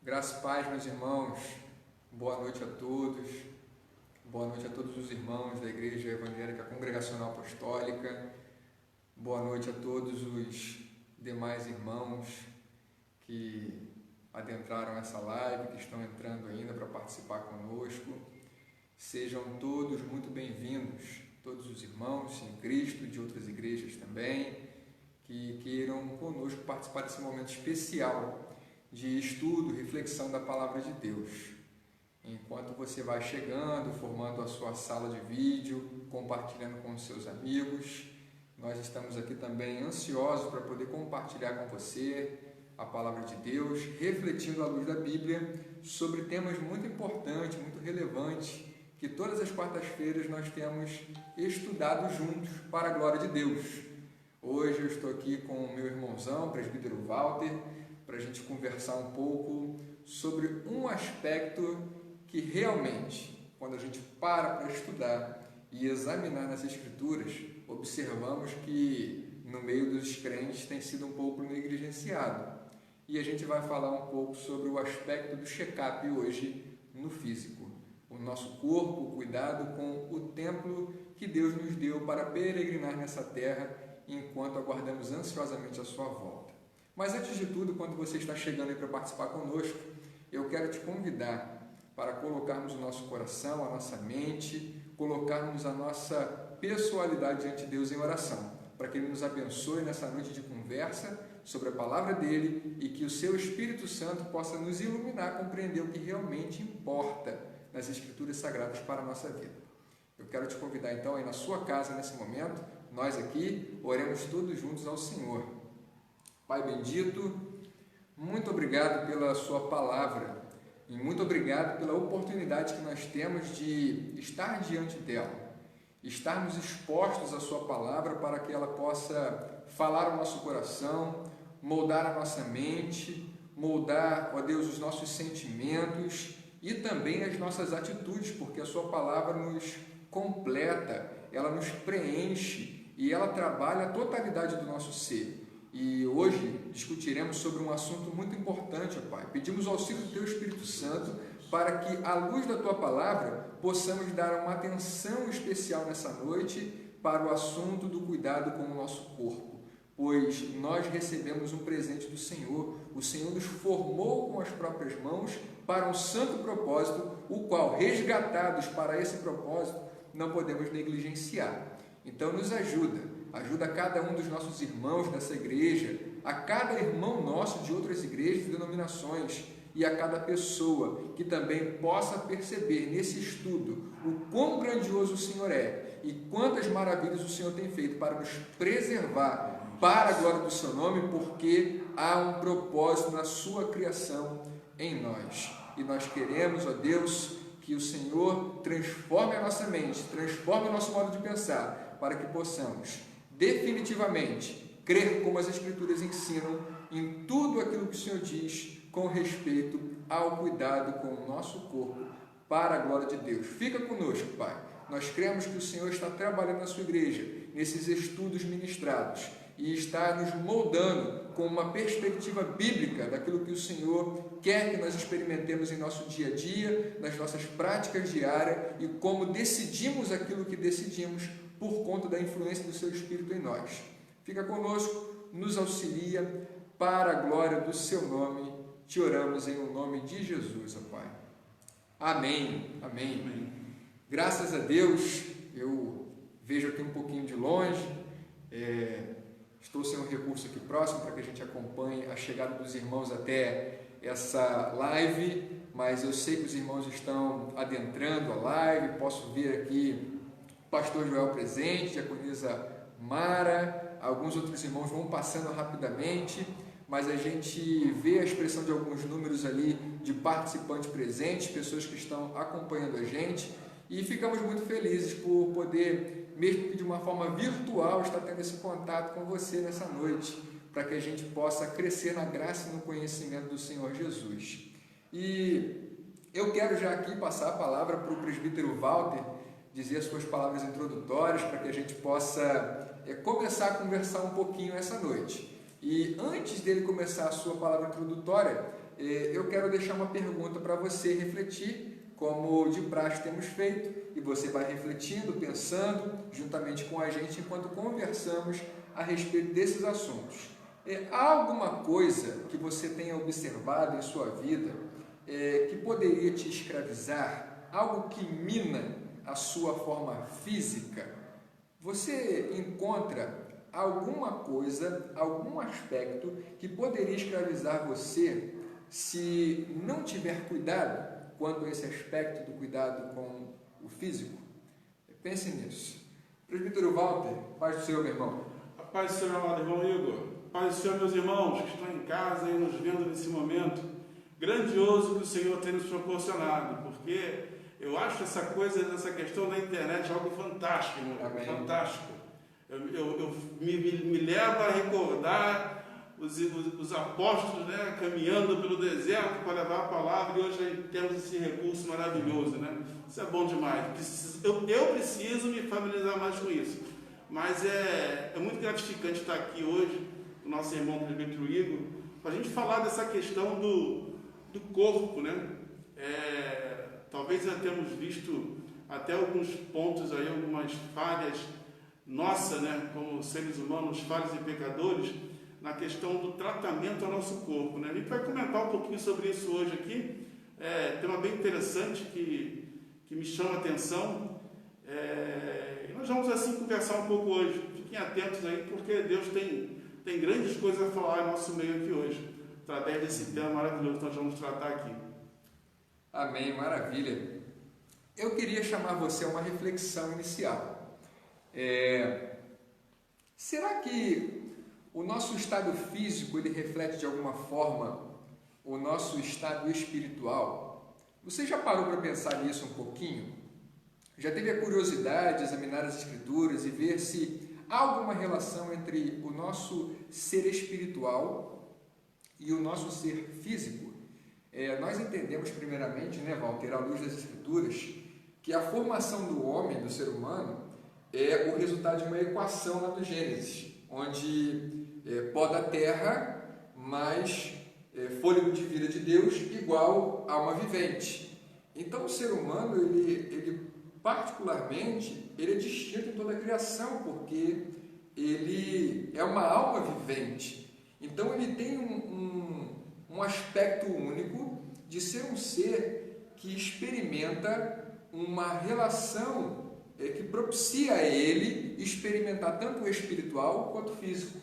Graça e paz, meus irmãos. Boa noite a todos. Boa noite a todos os irmãos da Igreja Evangélica Congregacional Apostólica. Boa noite a todos os demais irmãos que adentraram essa live, que estão entrando ainda para participar conosco. Sejam todos muito bem-vindos, todos os irmãos em Cristo, de outras igrejas também, que queiram conosco participar desse momento especial de estudo, reflexão da Palavra de Deus. Enquanto você vai chegando, formando a sua sala de vídeo, compartilhando com os seus amigos, nós estamos aqui também ansiosos para poder compartilhar com você a Palavra de Deus, refletindo à luz da Bíblia sobre temas muito importantes, muito relevantes, que todas as quartas-feiras nós temos estudado juntos para a glória de Deus. Hoje eu estou aqui com o meu irmãozão, o presbítero Walter, para a gente conversar um pouco sobre um aspecto que realmente, quando a gente para estudar e examinar nas Escrituras, observamos que no meio dos crentes tem sido um pouco negligenciado. E a gente vai falar um pouco sobre o aspecto do check-up hoje no físico. O nosso corpo, o cuidado com o templo que Deus nos deu para peregrinar nessa terra enquanto aguardamos ansiosamente a sua volta. Mas antes de tudo, quando você está chegando aí para participar conosco, eu quero te convidar para colocarmos o nosso coração, a nossa mente, colocarmos a nossa pessoalidade diante de Deus em oração, para que Ele nos abençoe nessa noite de conversa sobre a palavra dEle e que o seu Espírito Santo possa nos iluminar a compreender o que realmente importa nas Escrituras Sagradas para a nossa vida. Eu quero te convidar então aí na sua casa nesse momento, nós aqui oremos todos juntos ao Senhor. Pai bendito, muito obrigado pela sua palavra e muito obrigado pela oportunidade que nós temos de estar diante dela, estarmos expostos à sua palavra para que ela possa falar ao nosso coração, moldar a nossa mente, moldar, ó Deus, os nossos sentimentos e também as nossas atitudes, porque a sua palavra nos completa, ela nos preenche e ela trabalha a totalidade do nosso ser. E hoje discutiremos sobre um assunto muito importante, ó Pai. Pedimos o auxílio do Teu Espírito Santo para que, à luz da Tua palavra, possamos dar uma atenção especial nessa noite para o assunto do cuidado com o nosso corpo, pois nós recebemos um presente do Senhor. O Senhor nos formou com as próprias mãos para um santo propósito, o qual, resgatados para esse propósito, não podemos negligenciar. Então nos ajuda cada um dos nossos irmãos dessa igreja, a cada irmão nosso de outras igrejas e denominações e a cada pessoa que também possa perceber nesse estudo o quão grandioso o Senhor é e quantas maravilhas o Senhor tem feito para nos preservar para a glória do seu nome, porque há um propósito na sua criação em nós. E nós queremos, ó Deus, que o Senhor transforme a nossa mente, transforme o nosso modo de pensar, para que possamos definitivamente crer como as Escrituras ensinam em tudo aquilo que o Senhor diz com respeito ao cuidado com o nosso corpo para a glória de Deus. Fica conosco, Pai. Nós cremos que o Senhor está trabalhando na sua igreja, nesses estudos ministrados, e está nos moldando com uma perspectiva bíblica daquilo que o Senhor quer que nós experimentemos em nosso dia a dia, nas nossas práticas diárias e como decidimos aquilo que decidimos por conta da influência do Seu Espírito em nós. Fica conosco, nos auxilia para a glória do Seu nome. Te oramos em o nome de Jesus, ó Pai. Amém. Amém. Amém. Graças a Deus, eu vejo aqui um pouquinho de longe, estou sem um recurso aqui próximo para que a gente acompanhe a chegada dos irmãos até essa live, mas eu sei que os irmãos estão adentrando a live, posso ver aqui Pastor Joel presente, diaconisa Mara, alguns outros irmãos vão passando rapidamente, mas a gente vê a expressão de alguns números ali de participantes presentes, pessoas que estão acompanhando a gente, e ficamos muito felizes por poder, mesmo que de uma forma virtual, estar tendo esse contato com você nessa noite, para que a gente possa crescer na graça e no conhecimento do Senhor Jesus. E eu quero já aqui passar a palavra para o presbítero Walter, dizer as suas palavras introdutórias para que a gente possa começar a conversar um pouquinho essa noite. E antes dele começar a sua palavra introdutória, eu quero deixar uma pergunta para você refletir, como de praxe temos feito, e você vai refletindo, pensando, juntamente com a gente, enquanto conversamos a respeito desses assuntos. Há alguma coisa que você tenha observado em sua vida que poderia te escravizar? Algo que mina a sua forma física? Você encontra alguma coisa, algum aspecto que poderia escravizar você se não tiver cuidado quanto a esse aspecto do cuidado com o físico? Pense nisso. Presbítero Walter, paz do Senhor, meu irmão. A paz do Senhor, amado irmão Igor. Paz do Senhor, meus irmãos que estão em casa e nos vendo nesse momento grandioso que o Senhor tem nos proporcionado, porque eu acho essa questão da internet algo fantástico, Amém. Fantástico. Me leva a recordar os apóstolos, né, caminhando pelo deserto para levar a palavra, e hoje temos esse recurso maravilhoso, né? Isso é bom demais. Eu preciso me familiarizar mais com isso, mas é muito gratificante estar aqui hoje, o nosso irmão presbítero Igor, para a gente falar dessa questão do corpo, né? Talvez já temos visto até alguns pontos aí, algumas falhas nossas, né, como seres humanos, falhos e pecadores, na questão do tratamento ao nosso corpo, né? A gente vai comentar um pouquinho sobre isso hoje aqui. Tema bem interessante que me chama a atenção. E nós vamos assim conversar um pouco hoje. Fiquem atentos aí, porque Deus tem grandes coisas a falar em nosso meio aqui hoje, através desse tema maravilhoso que nós vamos tratar aqui. Amém, maravilha. Eu queria chamar você a uma reflexão inicial. Será que o nosso estado físico ele reflete de alguma forma o nosso estado espiritual? Você já parou para pensar nisso um pouquinho? Já teve a curiosidade de examinar as Escrituras e ver se há alguma relação entre o nosso ser espiritual e o nosso ser físico? Nós entendemos primeiramente, né, Walter, à luz das Escrituras, que a formação do homem, do ser humano, é o resultado de uma equação lá do Gênesis, onde pó da terra mais fôlego de vida de Deus igual a alma vivente. Então o ser humano, ele particularmente, ele é distinto em toda a criação, porque ele é uma alma vivente. Então ele tem um aspecto único de ser um ser que experimenta uma relação que propicia a ele experimentar tanto o espiritual quanto o físico.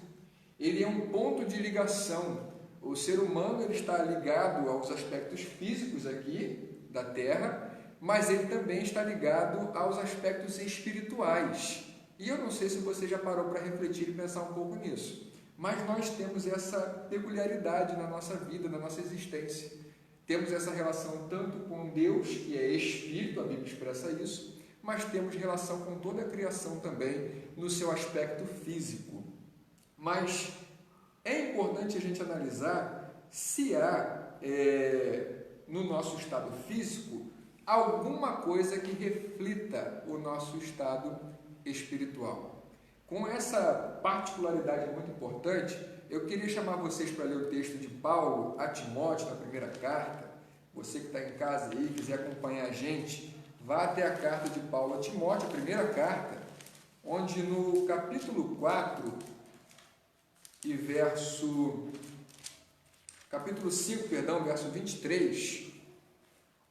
Ele é um ponto de ligação. O ser humano ele está ligado aos aspectos físicos aqui da Terra, mas ele também está ligado aos aspectos espirituais. E eu não sei se você já parou para refletir e pensar um pouco nisso, mas nós temos essa peculiaridade na nossa vida, na nossa existência. Temos essa relação tanto com Deus, que é Espírito, a Bíblia expressa isso, mas temos relação com toda a criação também, no seu aspecto físico. Mas é importante a gente analisar se há, no nosso estado físico, alguma coisa que reflita o nosso estado espiritual. Com essa particularidade muito importante, eu queria chamar vocês para ler o texto de Paulo a Timóteo, na primeira carta. Você que está em casa aí, quiser acompanhar a gente, vá até a carta de Paulo a Timóteo, a primeira carta, onde no capítulo 4 e capítulo 5, verso 23,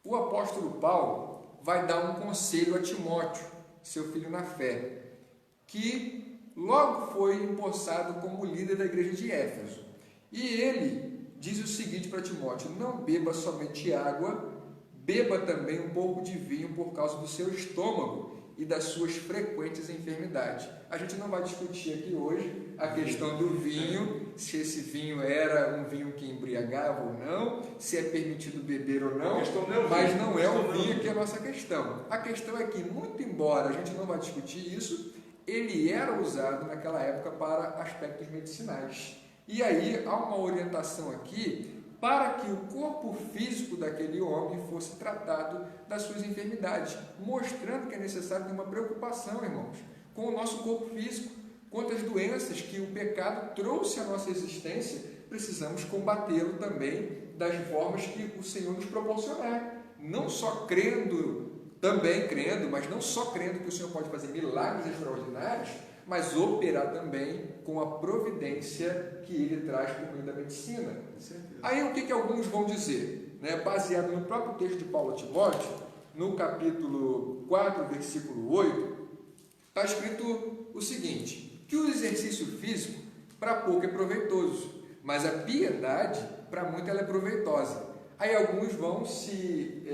o apóstolo Paulo vai dar um conselho a Timóteo, seu filho na fé, que logo foi empossado como líder da igreja de Éfeso. E ele diz o seguinte para Timóteo: não beba somente água, beba também um pouco de vinho por causa do seu estômago e das suas frequentes enfermidades. A gente não vai discutir aqui hoje a questão do vinho, se esse vinho era um vinho que embriagava ou não, se é permitido beber ou não, mas não é o vinho que é a nossa questão. A questão é que, muito embora a gente não vai discutir isso, ele era usado naquela época para aspectos medicinais. E aí há uma orientação aqui para que o corpo físico daquele homem fosse tratado das suas enfermidades, mostrando que é necessário ter uma preocupação, irmãos, com o nosso corpo físico, quanto às doenças que o pecado trouxe à nossa existência precisamos combatê-lo também das formas que o Senhor nos proporcionar. Não só crendo, também crendo, mas não só crendo que o Senhor pode fazer milagres extraordinários, mas operar também com a providência que Ele traz por meio da medicina. Aí o que alguns vão dizer? Né? Baseado no próprio texto de Paulo a Timóteo, no capítulo 4, versículo 8, está escrito o seguinte, que o exercício físico para pouco é proveitoso, mas a piedade para muito ela é proveitosa. Aí alguns vão se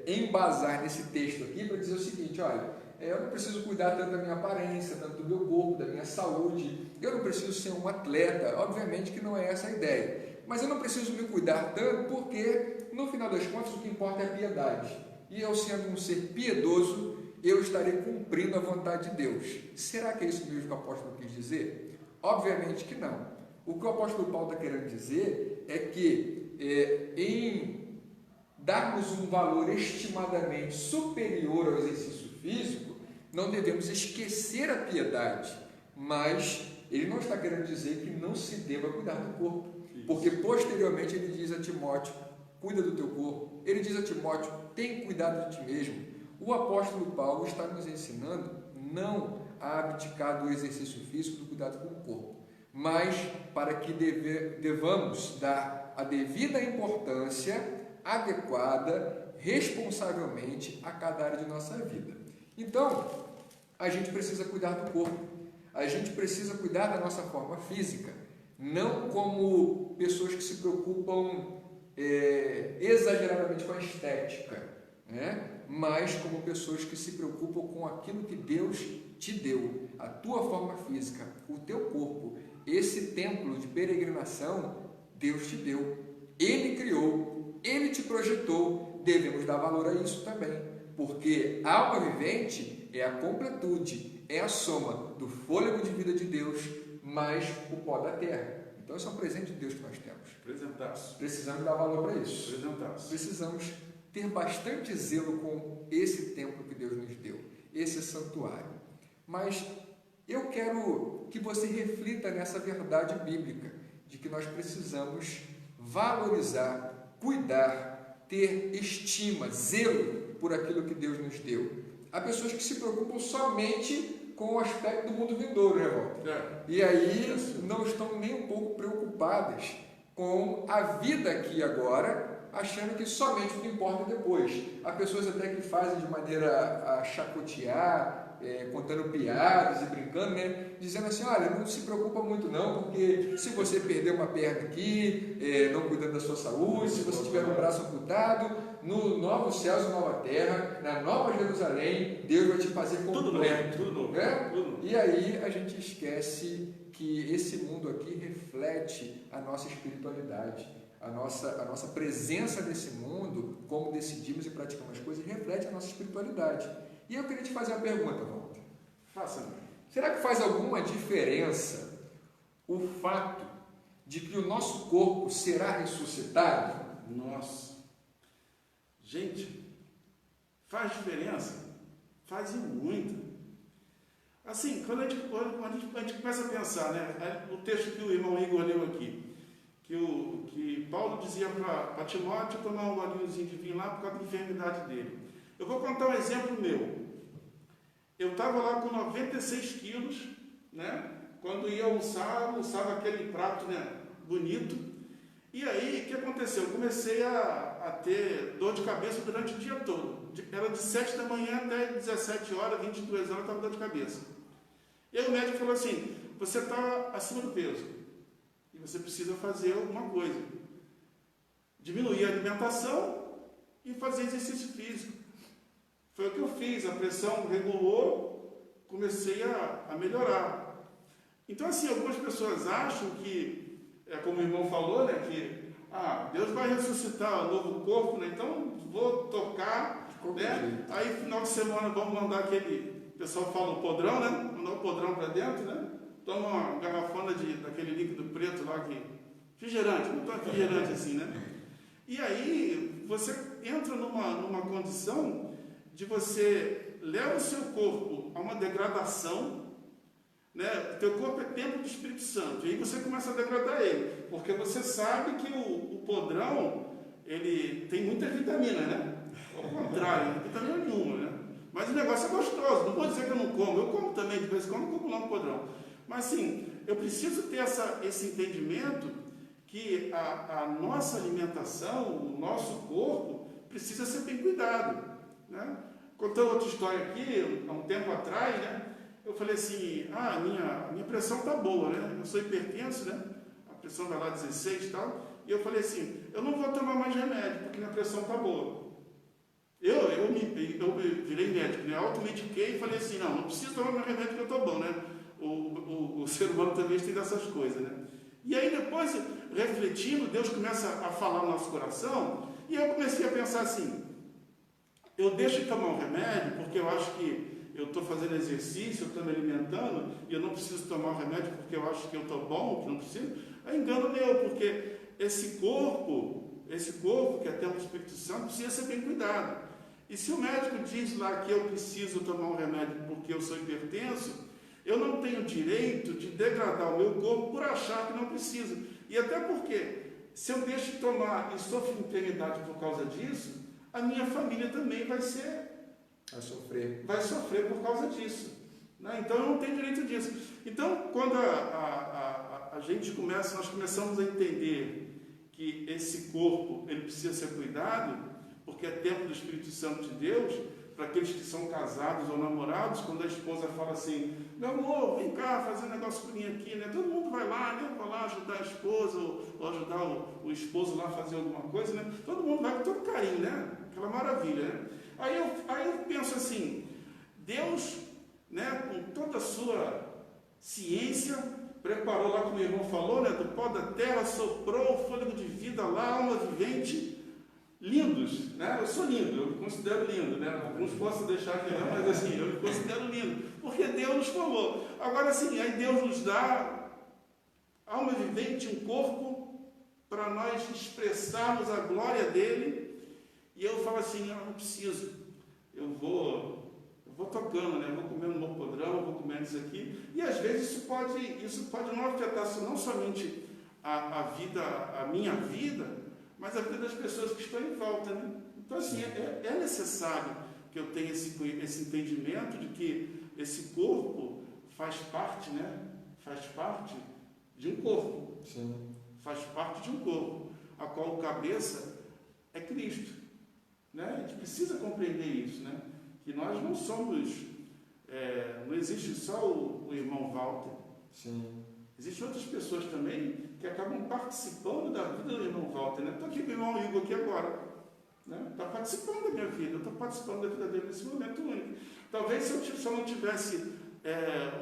embasar nesse texto aqui para dizer o seguinte, olha, eu não preciso cuidar tanto da minha aparência, tanto do meu corpo, da minha saúde, eu não preciso ser um atleta, obviamente que não é essa a ideia, mas eu não preciso me cuidar tanto porque, no final das contas, o que importa é a piedade. E eu, sendo um ser piedoso, eu estarei cumprindo a vontade de Deus. Será que é isso mesmo que o apóstolo quis dizer? Obviamente que não. O que o apóstolo Paulo está querendo dizer é que em darmos um valor estimadamente superior ao exercício físico, não devemos esquecer a piedade, mas ele não está querendo dizer que não se deva cuidar do corpo, porque posteriormente ele diz a Timóteo, cuida do teu corpo, ele diz a Timóteo, tem cuidado de ti mesmo. O apóstolo Paulo está nos ensinando não a abdicar do exercício físico, do cuidado com o corpo, mas para que devamos dar a devida importância adequada, responsavelmente a cada área de nossa vida. Então, a gente precisa cuidar do corpo, a gente precisa cuidar da nossa forma física, não como pessoas que se preocupam exageradamente com a estética, né? Mas como pessoas que se preocupam com aquilo que Deus te deu, a tua forma física, o teu corpo, esse templo de peregrinação, Deus te deu, Ele criou, Ele te projetou, devemos dar valor a isso também, porque a alma vivente é a completude, é a soma do fôlego de vida de Deus, mais o pó da terra. Então, esse é um presente de Deus que nós temos. Presentaço. Precisamos dar valor para isso. Presentaço. Precisamos ter bastante zelo com esse templo que Deus nos deu, esse santuário. Mas eu quero que você reflita nessa verdade bíblica, de que nós precisamos valorizar, cuidar, ter estima, zelo por aquilo que Deus nos deu. Há pessoas que se preocupam somente com o aspecto do mundo vindouro, né, Walter? E aí não estão nem um pouco preocupadas com a vida aqui agora, achando que somente o que importa é depois. Há pessoas até que fazem de maneira a chacotear, contando piadas e brincando, né? Dizendo assim, olha, não se preocupa muito não, porque se você perder uma perna aqui, não cuidando da sua saúde, se você tiver um braço amputado, no novo céus e nova terra, na nova Jerusalém, Deus vai te fazer completo. Tudo novo. Né? E aí a gente esquece que esse mundo aqui reflete a nossa espiritualidade, a nossa presença nesse mundo, como decidimos e praticamos as coisas, reflete a nossa espiritualidade. E eu queria te fazer uma pergunta, Walter. Faça-me. Será que faz alguma diferença o fato de que o nosso corpo será ressuscitado? Nossa. Gente, faz diferença? Faz e muito. Assim, quando a gente começa a pensar, né? O texto que o irmão Igor leu aqui, que Paulo dizia para Timóteo tomar um golinhozinho de vinho lá por causa da enfermidade dele. Eu vou contar um exemplo meu. Eu estava lá com 96 quilos, né? Quando ia almoçava aquele prato, né, bonito. E aí, o que aconteceu? Eu comecei a ter dor de cabeça durante o dia todo. Era de 7 da manhã até 17 horas, 22 horas, eu estava com dor de cabeça. E aí o médico falou assim, você está acima do peso. E você precisa fazer alguma coisa. Diminuir a alimentação e fazer exercício físico. Foi o que eu fiz, a pressão regulou, comecei a melhorar. Então, assim, algumas pessoas acham que, como o irmão falou, né, que Deus vai ressuscitar um novo corpo, né, então vou tocar, né, aí final de semana vamos mandar aquele, o pessoal fala o podrão, né, mandar o podrão para dentro, né, toma uma garrafona daquele líquido preto lá, refrigerante, não tão refrigerante assim, né, e aí você entra numa condição de você leva o seu corpo a uma degradação, né? Teu corpo é templo do Espírito Santo. E aí você começa a degradar ele, porque você sabe que o podrão, ele tem muita vitamina, né? Ao contrário, não tem vitamina nenhuma, né? Mas o negócio é gostoso. Não vou dizer que eu não como, eu como também, de vez em quando eu como lá no podrão. Mas assim, eu preciso ter esse entendimento que a nossa alimentação, o nosso corpo, precisa ser bem cuidado, né? Contando outra história aqui, há um tempo atrás, né? Eu falei assim, minha pressão está boa, né? Eu sou hipertenso, né? A pressão vai lá 16 e tal. E eu falei assim, eu não vou tomar mais remédio, porque minha pressão está boa. Eu virei médico, né? Automediquei e falei assim, não preciso tomar meu remédio que eu estou bom, né? O ser humano também tem dessas coisas, né? E aí depois, refletindo, Deus começa a falar no nosso coração, e eu comecei a pensar assim, eu deixo de tomar um remédio, porque eu acho que eu estou fazendo exercício, eu estou me alimentando, e eu não preciso tomar o remédio porque eu acho que eu estou bom, que não preciso. É engano meu, porque esse corpo que é templo do Espírito Santo, precisa ser bem cuidado. E se o médico diz lá que eu preciso tomar um remédio porque eu sou hipertenso, eu não tenho direito de degradar o meu corpo por achar que não preciso. E até porque, se eu deixo de tomar e sofro enfermidade por causa disso, a minha família também vai sofrer por causa disso, né? Então eu não tenho direito disso. Então, quando nós começamos a entender que esse corpo ele precisa ser cuidado, porque é templo do Espírito Santo de Deus. Para aqueles que são casados ou namorados, quando a esposa fala assim, meu amor, vem cá fazer um negócio para mim aqui, né? Todo mundo vai lá, né? Vai lá ajudar a esposa ou ajudar o esposo lá a fazer alguma coisa, né? Todo mundo vai com todo carinho, né? Aquela maravilha, né? Aí eu penso assim, Deus, né, com toda a sua ciência, preparou lá, como o irmão falou, né? Do pó da terra, soprou o fôlego de vida lá, alma vivente, lindos, né? Eu sou lindo, eu me considero lindo, né? Alguns possam deixar que não, mas assim, eu me considero lindo, porque Deus nos formou. Agora assim, aí Deus nos dá alma vivente, um corpo, para nós expressarmos a glória dele, e eu falo assim, não preciso, eu vou tocando, né? Eu vou comendo no meu podrão, eu vou comendo isso aqui, e às vezes isso pode não afetar não somente a minha vida, mas a vida das pessoas que estão em volta, né? Então, assim, é necessário que eu tenha esse entendimento de que esse corpo faz parte, né? Faz parte de um corpo. Sim. Faz parte de um corpo, a qual o cabeça é Cristo, né? A gente precisa compreender isso, né? Que nós não somos, não existe só o irmão Walter. Sim. Existem outras pessoas também que acabam participando da vida do irmão Walter, né? Estou aqui com o irmão Igor aqui agora, né? Está participando da minha vida, eu estou participando da vida dele nesse momento único. Talvez se eu não tivesse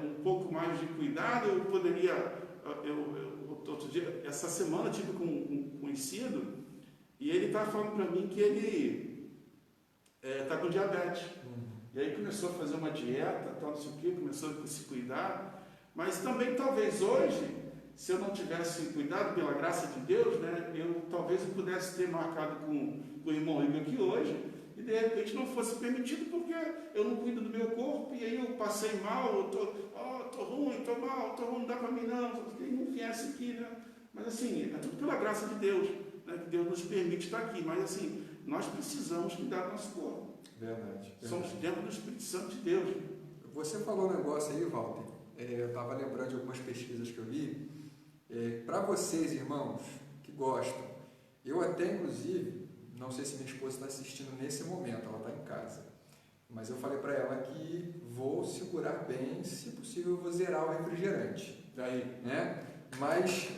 um pouco mais de cuidado, eu poderia, outro dia, essa semana eu tive com um conhecido, e ele estava falando para mim que ele está com diabetes. E aí começou a fazer uma dieta, tal, não sei o quê, começou a se cuidar. Mas também, talvez hoje, se eu não tivesse cuidado pela graça de Deus, né, talvez eu pudesse ter marcado com o irmão Igor aqui hoje, e de repente não fosse permitido, porque eu não cuido do meu corpo, e aí eu passei mal, eu tô ruim, não dá para mim não, e não viesse aqui, né? Mas assim, é tudo pela graça de Deus, né, que Deus nos permite estar aqui, mas assim, nós precisamos cuidar do nosso corpo. Verdade. Somos dentro do Espírito Santo de Deus. Você falou um negócio aí, Walter, eu estava lembrando de algumas pesquisas que eu li. Para vocês, irmãos, que gostam, eu até, inclusive, não sei se minha esposa está assistindo nesse momento, ela está em casa, mas eu falei para ela que vou segurar bem, se possível eu vou zerar o refrigerante. Daí, né? Mas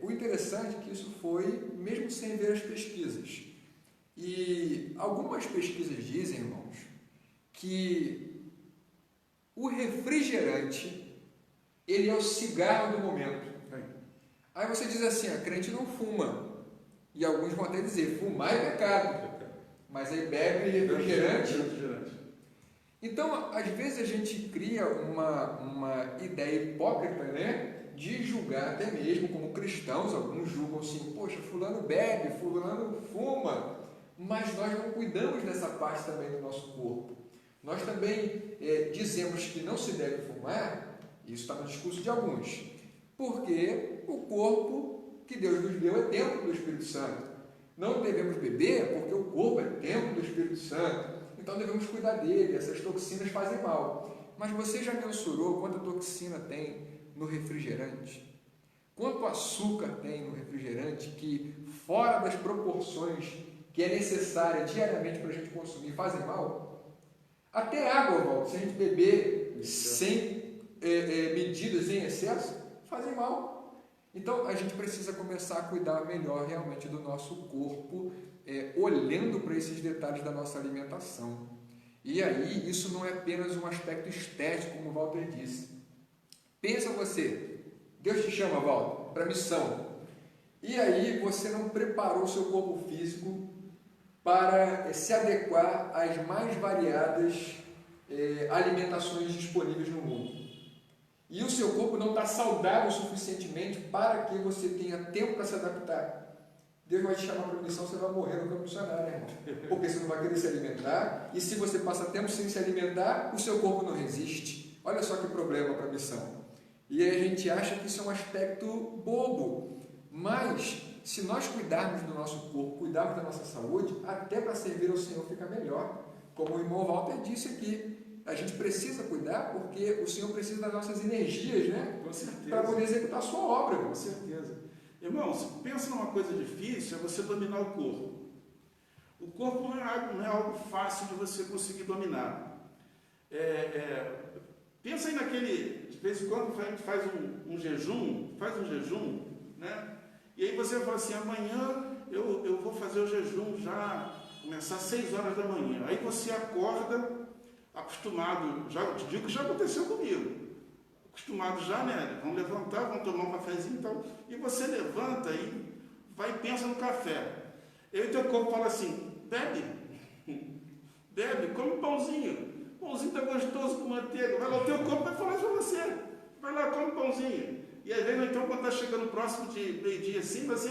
o interessante é que isso foi mesmo sem ver as pesquisas. E algumas pesquisas dizem, irmãos, que o refrigerante, ele é o cigarro do momento. Aí você diz assim, a crente não fuma. E alguns vão até dizer, fumar é pecado. Mas aí bebe refrigerante. Então, às vezes a gente cria uma ideia hipócrita, né? De julgar até mesmo como cristãos. Alguns julgam assim, poxa, fulano bebe, fulano fuma. Mas nós não cuidamos dessa parte também do nosso corpo. Nós também dizemos que não se deve fumar, isso está no discurso de alguns, porque o corpo que Deus nos deu é templo do Espírito Santo. Não devemos beber porque o corpo é templo do Espírito Santo, então devemos cuidar dele, essas toxinas fazem mal. Mas você já mensurou quanta toxina tem no refrigerante? Quanto açúcar tem no refrigerante que, fora das proporções que é necessária diariamente para a gente consumir, fazem mal? Até água, Valdo, se a gente beber sem medidas em excesso, fazem mal. Então, a gente precisa começar a cuidar melhor realmente do nosso corpo, olhando para esses detalhes da nossa alimentação. E aí, isso não é apenas um aspecto estético, como o Walter disse. Pensa você, Deus te chama, Walter, para missão. E aí, você não preparou o seu corpo físico para se adequar às mais variadas alimentações disponíveis no mundo. E o seu corpo não está saudável suficientemente para que você tenha tempo para se adaptar. Deus vai te chamar para a missão, você vai morrer no campo missionário, irmão. Porque você não vai querer se alimentar, e se você passa tempo sem se alimentar, o seu corpo não resiste. Olha só que problema para a missão. E aí a gente acha que isso é um aspecto bobo, mas se nós cuidarmos do nosso corpo, cuidarmos da nossa saúde, até para servir ao Senhor fica melhor. Como o irmão Walter disse aqui, a gente precisa cuidar porque o Senhor precisa das nossas energias, né? Com certeza. Para poder executar a sua obra. Com certeza. Irmãos, pensa numa coisa difícil, é você dominar o corpo. O corpo não é algo fácil de você conseguir dominar. Pensa aí naquele, de vez em quando a gente faz um jejum, né? E aí você fala assim, amanhã eu vou fazer o jejum já, começar às 6 horas da manhã. Aí você acorda acostumado, já te digo que já aconteceu comigo, acostumado já, né? Vamos levantar, vamos tomar um cafezinho e tal, e você levanta e vai e pensa no café. E aí o teu corpo fala assim, bebe, come um pãozinho, está gostoso com manteiga, vai lá, o teu corpo vai falar isso para você, vai lá, come um pãozinho. E às vezes, então, quando está chegando próximo de meio-dia assim, vai assim,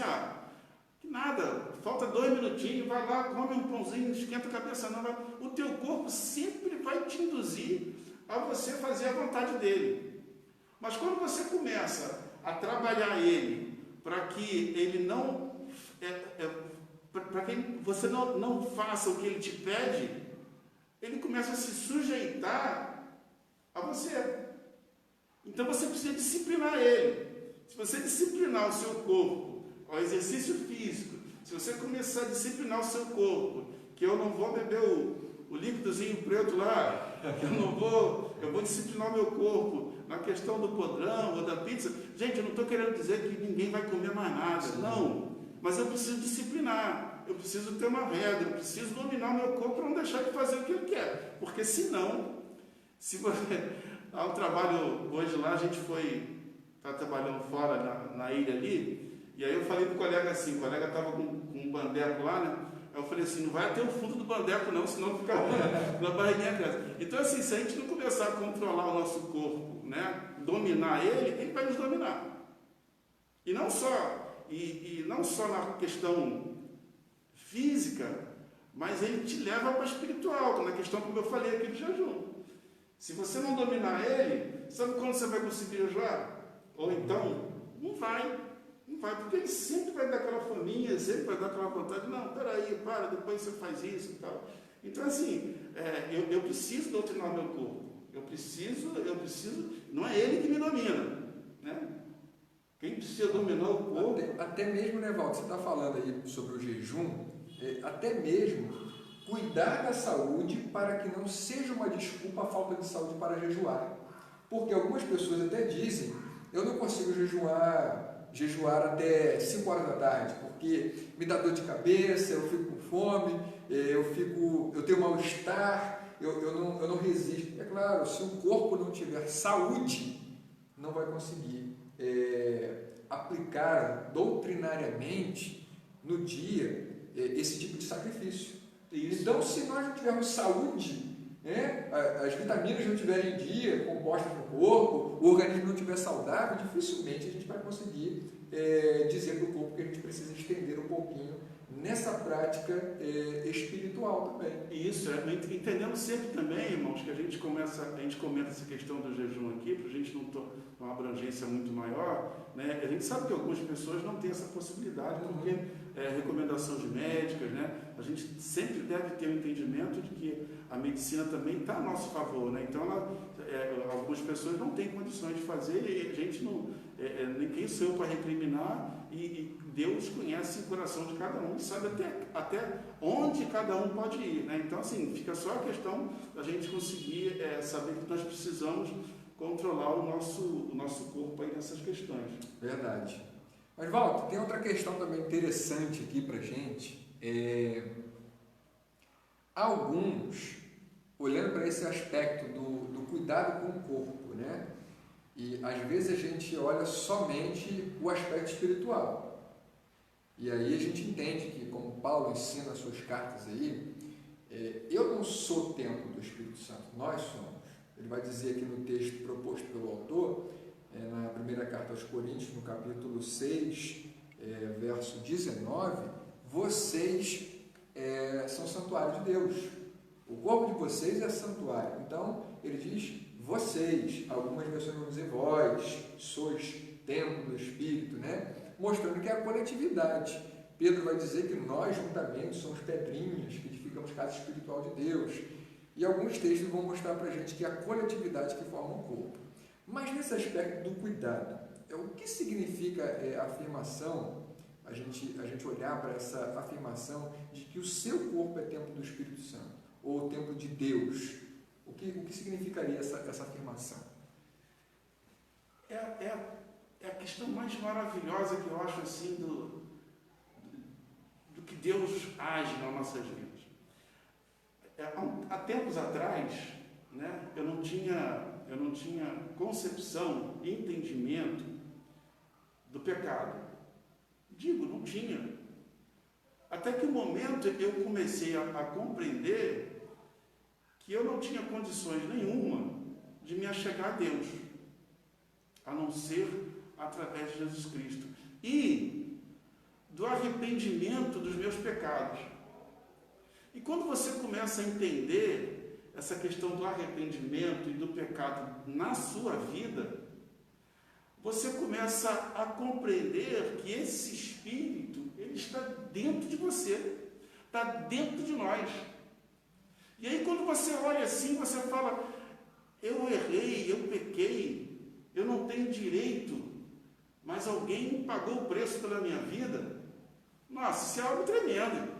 que nada, falta 2 minutinhos, vai lá, come um pãozinho, não esquenta a cabeça não, vai. O teu corpo sempre vai te induzir a você fazer a vontade dele. Mas quando você começa a trabalhar ele para que ele não, para que você não faça o que ele te pede, ele começa a se sujeitar a você. Então você precisa disciplinar ele. Se você disciplinar o seu corpo ao exercício físico, se você começar a disciplinar o seu corpo, que eu não vou beber o líquidozinho preto lá, que eu vou disciplinar o meu corpo na questão do podrão ou da pizza. Gente, eu não estou querendo dizer que ninguém vai comer mais nada, não. Mas eu preciso disciplinar, eu preciso ter uma regra, eu preciso dominar o meu corpo para não deixar de fazer o que ele quer. Porque senão, se você... Há um trabalho, hoje lá a gente está trabalhando fora na ilha ali, e aí eu falei para o colega assim, o colega estava com um bandeco lá, né? Aí eu falei assim, não vai até o fundo do bandeco não, senão fica na barriguinha casa. Então assim, se a gente não começar a controlar o nosso corpo, né? Dominar ele vai nos dominar. E não só na questão física, mas ele te leva para a espiritual, na questão como eu falei aqui do jejum. Se você não dominar ele, sabe quando você vai conseguir jejuar? Ou então, não vai, porque ele sempre vai dar aquela fominha, sempre vai dar aquela vontade, não, peraí, para, depois você faz isso e tal. Então, assim, eu preciso doutrinar o meu corpo, eu preciso, não é ele que me domina, né? Quem precisa dominar o corpo... Até mesmo, né, Valdo, você está falando aí sobre o jejum, até mesmo... Cuidar da saúde para que não seja uma desculpa a falta de saúde para jejuar. Porque algumas pessoas até dizem, eu não consigo jejuar até 5 horas da tarde, porque me dá dor de cabeça, eu fico com fome, eu tenho mal-estar, eu não resisto. É claro, se o corpo não tiver saúde, não vai conseguir aplicar doutrinariamente no dia esse tipo de sacrifício. Isso. Então, se nós não tivermos saúde, as vitaminas não estiverem em dia, compostas no corpo, o organismo não estiver saudável, dificilmente a gente vai conseguir dizer para o corpo que a gente precisa estender um pouquinho nessa prática espiritual também. Isso, entendendo sempre também, irmãos, que a gente comenta essa questão do jejum aqui, para a gente não ter uma abrangência muito maior, né? A gente sabe que algumas pessoas não têm essa possibilidade, porque recomendação de médicas, né? A gente sempre deve ter um entendimento de que a medicina também está a nosso favor, né? Então, algumas pessoas não têm condições de fazer, e a gente não, nem quem sou eu para recriminar, e Deus conhece o coração de cada um e sabe até onde cada um pode ir, né? Então, assim, fica só a questão da gente conseguir saber que nós precisamos controlar o nosso corpo aí nessas questões. Verdade. Mas, Walter, tem outra questão também interessante aqui para a gente. Alguns, olhando para esse aspecto do cuidado com o corpo, né? E às vezes a gente olha somente o aspecto espiritual. E aí a gente entende que, como Paulo ensina nas suas cartas aí, eu não sou templo do Espírito Santo, nós somos. Ele vai dizer aqui no texto proposto pelo autor, na primeira carta aos Coríntios, no capítulo 6, verso 19, vocês são santuário de Deus. O corpo de vocês é santuário. Então, ele diz vocês, algumas versões vão dizer vós, sois templo do Espírito, né? Mostrando que é a coletividade. Pedro vai dizer que nós, juntamente, somos pedrinhas que edificamos casa espiritual de Deus. E alguns textos vão mostrar para a gente que é a coletividade que forma o corpo. Mas nesse aspecto do cuidado, o que significa a afirmação, a gente olhar para essa afirmação de que o seu corpo é templo do Espírito Santo, ou templo de Deus? O que significaria essa afirmação? É a questão mais maravilhosa que eu acho assim do que Deus age nas nossas vidas. Há tempos atrás, né, eu não tinha concepção e entendimento do pecado. Não tinha. Até que o momento eu comecei a compreender que eu não tinha condições nenhuma de me achegar a Deus, a não ser através de Jesus Cristo. E do arrependimento dos meus pecados. E quando você começa a entender essa questão do arrependimento e do pecado na sua vida, você começa a compreender que esse Espírito, ele está dentro de você, está dentro de nós. E aí quando você olha assim, você fala, eu errei, eu pequei, eu não tenho direito, mas alguém pagou o preço pela minha vida. Nossa, isso é algo tremendo.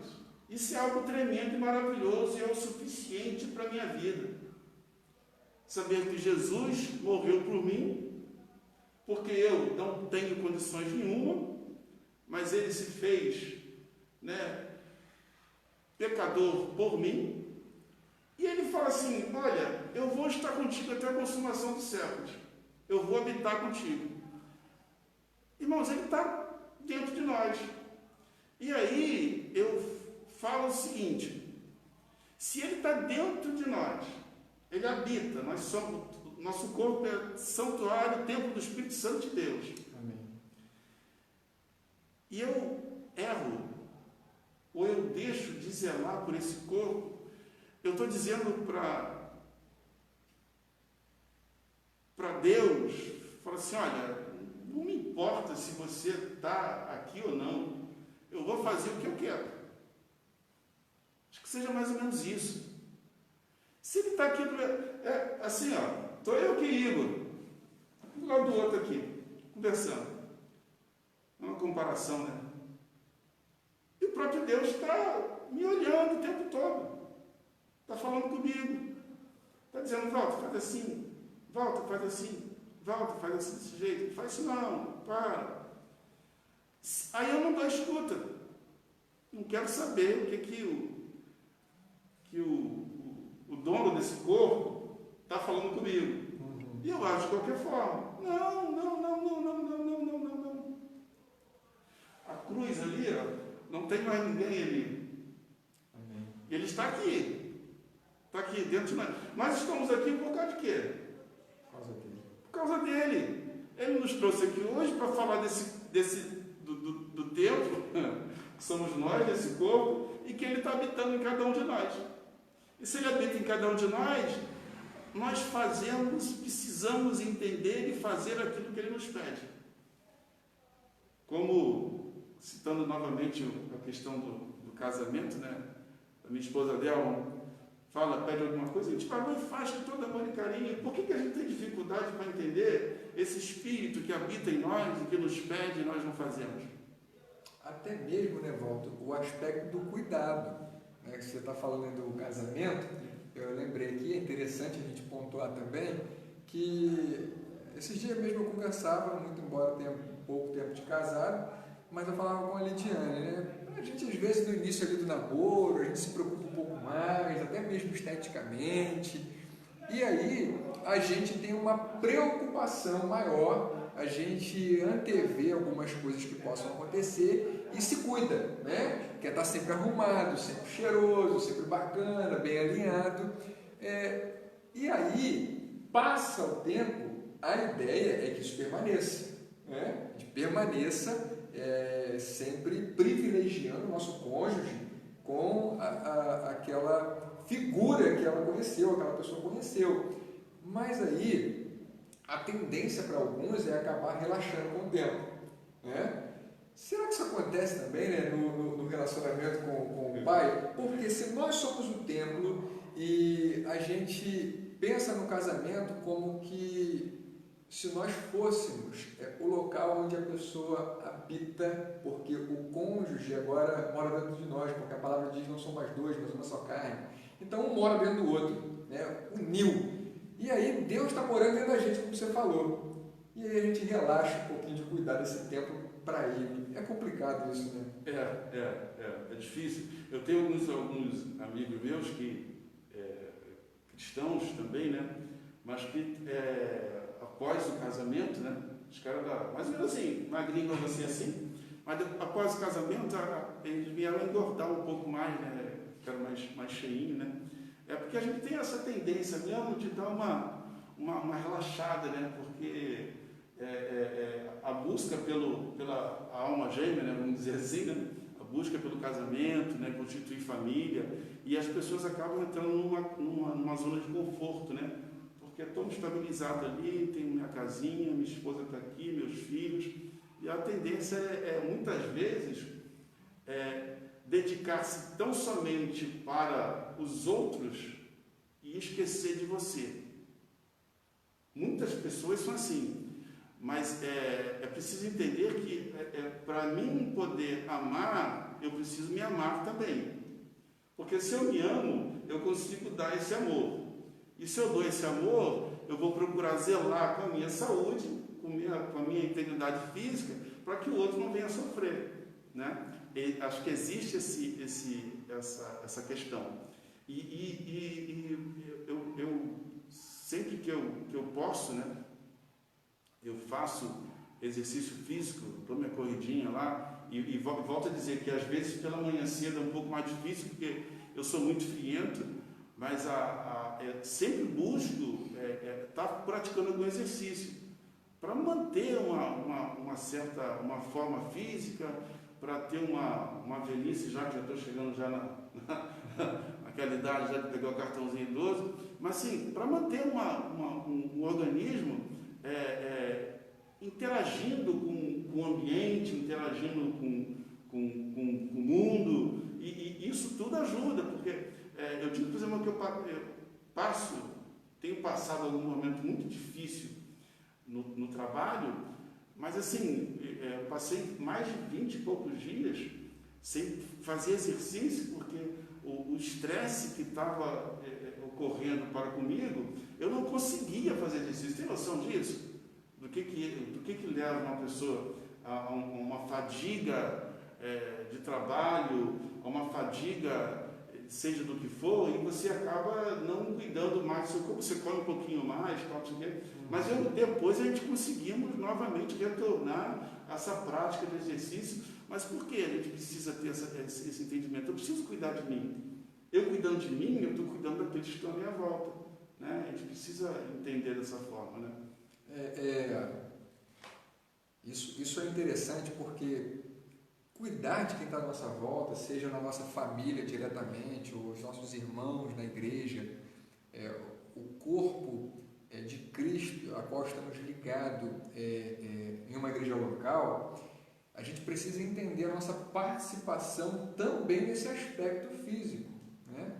Isso é algo tremendo e maravilhoso e é o suficiente para a minha vida. Saber que Jesus morreu por mim, porque eu não tenho condições nenhuma, mas Ele se fez, né, pecador por mim. E Ele fala assim, olha, eu vou estar contigo até a consumação dos séculos. Eu vou habitar contigo. Irmãos, Ele está dentro de nós. E aí, eu falo o seguinte, se Ele está dentro de nós, Ele habita, nós somos, nosso corpo é santuário, templo do Espírito Santo de Deus. Amém. E eu erro, ou eu deixo de zelar por esse corpo, eu estou dizendo para Deus, fala assim, olha, não me importa se você está aqui ou não, eu vou fazer o que eu quero. Acho que seja mais ou menos isso. Se ele está aqui, assim, ó, estou eu aqui, Igor, um do lado do outro aqui, conversando. É uma comparação, né? E o próprio Deus está me olhando o tempo todo. Está falando comigo. Está dizendo, Walter, faz assim. Walter, faz assim. Walter, faz assim, desse jeito. Faz isso não, para. Aí eu não dou escuta. Não quero saber o que o dono desse corpo está falando comigo. Uhum. E eu acho de qualquer forma. Não. A cruz ali, ó, não tem mais ninguém ali. Amém. Ele está aqui. Está aqui dentro de nós. Nós estamos aqui por causa de quê? Por causa dele. Por causa dele. Ele nos trouxe aqui hoje para falar do templo, somos nós, desse corpo, e que Ele está habitando em cada um de nós. E se Ele habita em cada um de nós precisamos entender e fazer aquilo que Ele nos pede. Como, citando novamente a questão do casamento, né? A minha esposa Del pede alguma coisa, a gente vai e faz com todo amor e carinho. Por que a gente tem dificuldade para entender esse Espírito que habita em nós e que nos pede e nós não fazemos? Até mesmo, né, Walter, o aspecto do cuidado, né, que você está falando do casamento, eu lembrei que é interessante a gente pontuar também que esses dias mesmo eu conversava, muito embora eu tenha pouco tempo de casado, mas eu falava com a Lidiane, né? A gente às vezes no início ali do namoro, a gente se preocupa um pouco mais, até mesmo esteticamente, e aí a gente tem uma preocupação maior, a gente antevê algumas coisas que possam acontecer e se cuida, né? Quer estar sempre arrumado, sempre cheiroso, sempre bacana, bem alinhado. E aí, passa o tempo, a ideia é que isso permaneça, né? De permaneça sempre privilegiando o nosso cônjuge com aquela figura que ela conheceu, aquela pessoa conheceu. Mas aí, a tendência para alguns é acabar relaxando com o tempo, né? Será que isso acontece também, né, no relacionamento com o pai? Porque se nós somos o templo e a gente pensa no casamento como que se nós fôssemos o local onde a pessoa habita, porque o cônjuge agora mora dentro de nós, porque a palavra diz não são mais dois, mas uma só carne. Então um mora dentro do outro, né? Uniu. E aí Deus está morando dentro da gente, como você falou. E aí a gente relaxa um pouquinho de cuidar desse tempo para Ele. É complicado isso, né? É difícil. Eu tenho alguns amigos meus que cristãos também, né? Mas que após o casamento, né? Os caras mais ou menos assim, magrinho como você assim, mas após o casamento eles vieram engordar um pouco mais, né? Ficaram mais cheinho, né? É porque a gente tem essa tendência mesmo de dar uma relaxada, né? Porque a busca pela alma gêmea, né? Vamos dizer assim, né? A busca pelo casamento, né? Constituir família, e as pessoas acabam entrando numa zona de conforto, né? Porque é tão estabilizado ali, tem minha casinha, minha esposa está aqui, meus filhos, e a tendência muitas vezes dedicar-se tão somente para os outros e esquecer de você. Muitas pessoas são assim, mas é preciso entender que para mim poder amar, eu preciso me amar também. Porque se eu me amo, eu consigo dar esse amor. E se eu dou esse amor, eu vou procurar zelar com a minha saúde, com a minha integridade física, para que o outro não venha sofrer, né? E acho que existe essa questão. E eu sempre que eu posso, né? Eu faço exercício físico, dou minha corridinha lá, e volto a dizer que às vezes pela manhã cedo é um pouco mais difícil, porque eu sou muito friento, mas sempre busco estar praticando algum exercício para manter uma forma física, para ter uma velhice, já que já estou chegando já naquela idade já de pegar o cartãozinho idoso, mas sim, para manter um organismo interagindo com o ambiente, interagindo com o mundo, e isso tudo ajuda, porque eu digo, por exemplo, que eu tenho passado algum momento muito difícil no trabalho, mas assim, passei mais de 20 e poucos dias sem fazer exercício, porque o estresse que estava ocorrendo para comigo, eu não conseguia fazer exercício. Tem noção disso? Do que leva uma pessoa a uma fadiga de trabalho, a uma fadiga seja do que for, e você acaba não cuidando mais do seu corpo, você come um pouquinho mais, mas depois a gente conseguimos novamente retornar a essa prática de exercício. Mas por que a gente precisa ter esse entendimento? Eu preciso cuidar de mim. Eu cuidando de mim, eu estou cuidando daqueles que estão à minha volta, né? A gente precisa entender dessa forma, né? Isso é interessante porque cuidar de quem está à nossa volta, seja na nossa família diretamente, ou os nossos irmãos na igreja, o corpo de Cristo, a qual estamos ligados em uma igreja local, a gente precisa entender a nossa participação também nesse aspecto físico, né?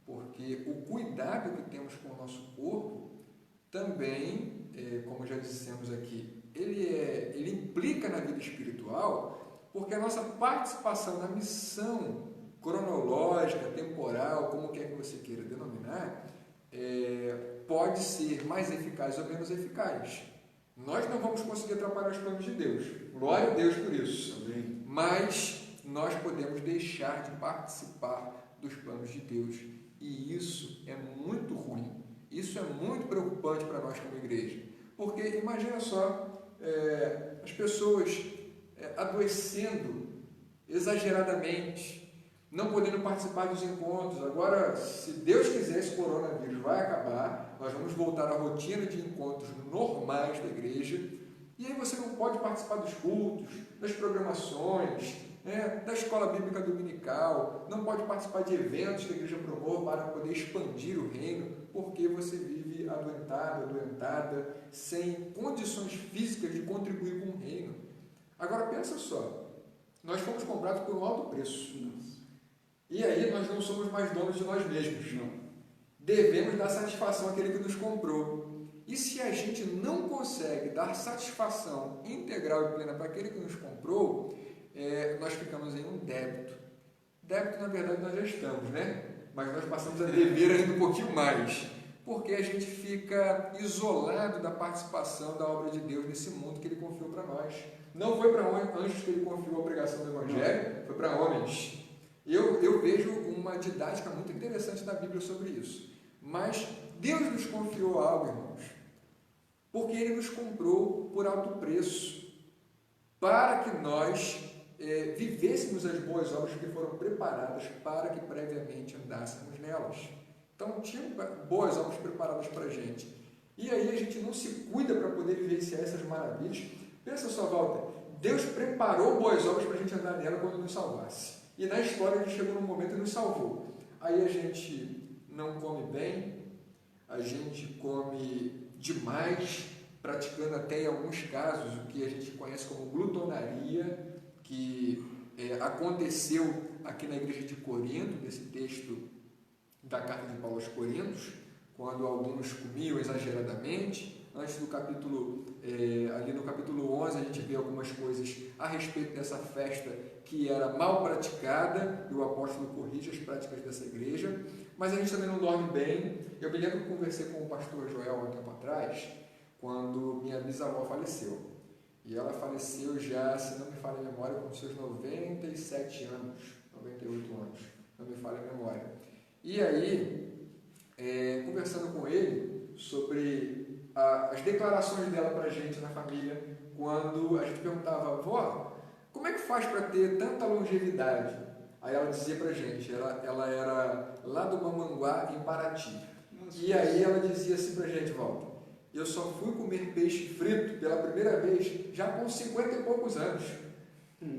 Porque o cuidado que temos com o nosso corpo também, como já dissemos aqui, ele implica na vida espiritual, porque a nossa participação na missão cronológica, temporal, como quer que você queira denominar, pode ser mais eficaz ou menos eficaz. Nós não vamos conseguir atrapalhar os planos de Deus. Glória a Deus por isso. Amém. Mas nós podemos deixar de participar dos planos de Deus. E isso é muito ruim. Isso é muito preocupante para nós como igreja. Porque imagina só, as pessoas adoecendo exageradamente, não podendo participar dos encontros. Agora, se Deus quiser, esse coronavírus vai acabar, nós vamos voltar à rotina de encontros normais da igreja, e aí você não pode participar dos cultos, das programações, da escola bíblica dominical, não pode participar de eventos que a igreja promove para poder expandir o reino, porque você vive adoentado, adoentada, sem condições físicas de contribuir com o reino. Agora pensa só, nós fomos comprados por um alto preço. E aí nós não somos mais donos de nós mesmos. Não. Devemos dar satisfação àquele que nos comprou. E se a gente não consegue dar satisfação integral e plena para aquele que nos comprou, nós ficamos em um débito. Débito, na verdade, nós já estamos, né? Mas nós passamos a dever ainda um pouquinho mais. Porque a gente fica isolado da participação da obra de Deus nesse mundo que Ele confiou para nós. Não foi para anjos que Ele confiou a pregação do Evangelho, foi para homens. Eu vejo uma didática muito interessante na Bíblia sobre isso. Mas Deus nos confiou algo, irmãos, porque Ele nos comprou por alto preço, para que nós vivêssemos as boas obras que foram preparadas para que previamente andássemos nelas. Então, tinha boas obras preparadas para a gente. E aí a gente não se cuida para poder vivenciar essas maravilhas. Pensa só, Walter, Deus preparou boas obras para a gente andar nela quando nos salvasse. E na história a gente chegou num momento e nos salvou. Aí a gente não come bem, a gente come demais, praticando até em alguns casos o que a gente conhece como glutonaria, que aconteceu aqui na igreja de Corinto, nesse texto da carta de Paulo aos Coríntios, quando alguns comiam exageradamente. Antes do capítulo, ali no capítulo 11, a gente vê algumas coisas a respeito dessa festa que era mal praticada, e o apóstolo corrige as práticas dessa igreja, mas a gente também não dorme bem. Eu me lembro que conversei com o pastor Joel há um tempo atrás, quando minha bisavó faleceu, e ela faleceu já, se não me falha a memória, com seus 97 anos, 98 anos, não me falha a memória. E aí, conversando com ele sobre as declarações dela para a gente na família, quando a gente perguntava, vó, como é que faz para ter tanta longevidade? Aí ela dizia para a gente, ela era lá do Mamanguá, em Paraty. E aí ela dizia assim para a gente, Walter, eu só fui comer peixe frito pela primeira vez já com 50 e poucos anos.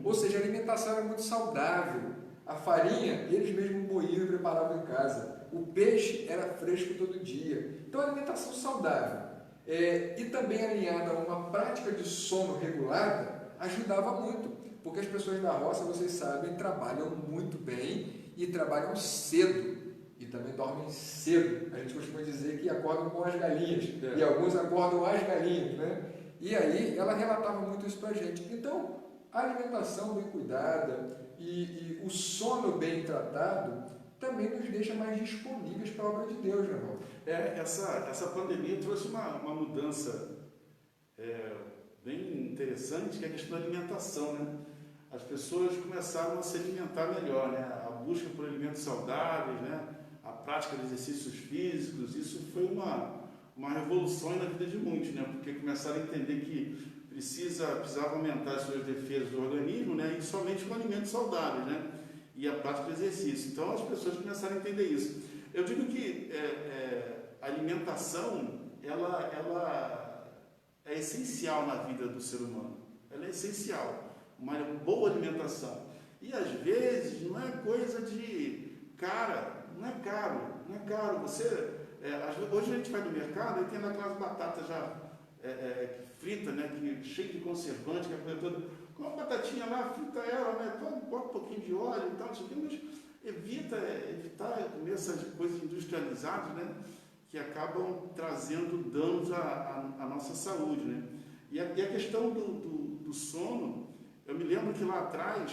Ou seja, a alimentação era muito saudável. A farinha, eles mesmos moíam e preparavam em casa. O peixe era fresco todo dia. Então, alimentação saudável. E também alinhada a uma prática de sono regulada, ajudava muito, porque as pessoas da roça, vocês sabem, trabalham muito bem e trabalham cedo, e também dormem cedo. A gente costuma dizer que acordam com as galinhas, e alguns acordam as galinhas, né? E aí, ela relatava muito isso para a gente. Então, a alimentação bem cuidada e o sono bem tratado também nos deixa mais disponíveis para a obra de Deus, meu irmão. Essa pandemia trouxe uma mudança bem interessante, que é a questão da alimentação, né? As pessoas começaram a se alimentar melhor, né? A busca por alimentos saudáveis, né? A prática de exercícios físicos, isso foi uma revolução na vida de muitos, né? Porque começaram a entender que precisava aumentar as suas defesas do organismo, né? E somente com alimentos saudáveis, né? E a prática de exercício. Então as pessoas começaram a entender isso. Eu digo que a alimentação ela é essencial na vida do ser humano. Ela é essencial. uma boa alimentação. E às vezes não é coisa de cara, não é caro. Você, hoje a gente vai no mercado e tem aquelas batatas já frita, né, que cheio de conservante, que a coisa toda. Com uma batatinha lá, frita ela, né, bota um pouquinho de óleo e tal, mas evitar comer essas coisas industrializadas, né, que acabam trazendo danos à nossa saúde, né. E a questão do sono, eu me lembro que lá atrás,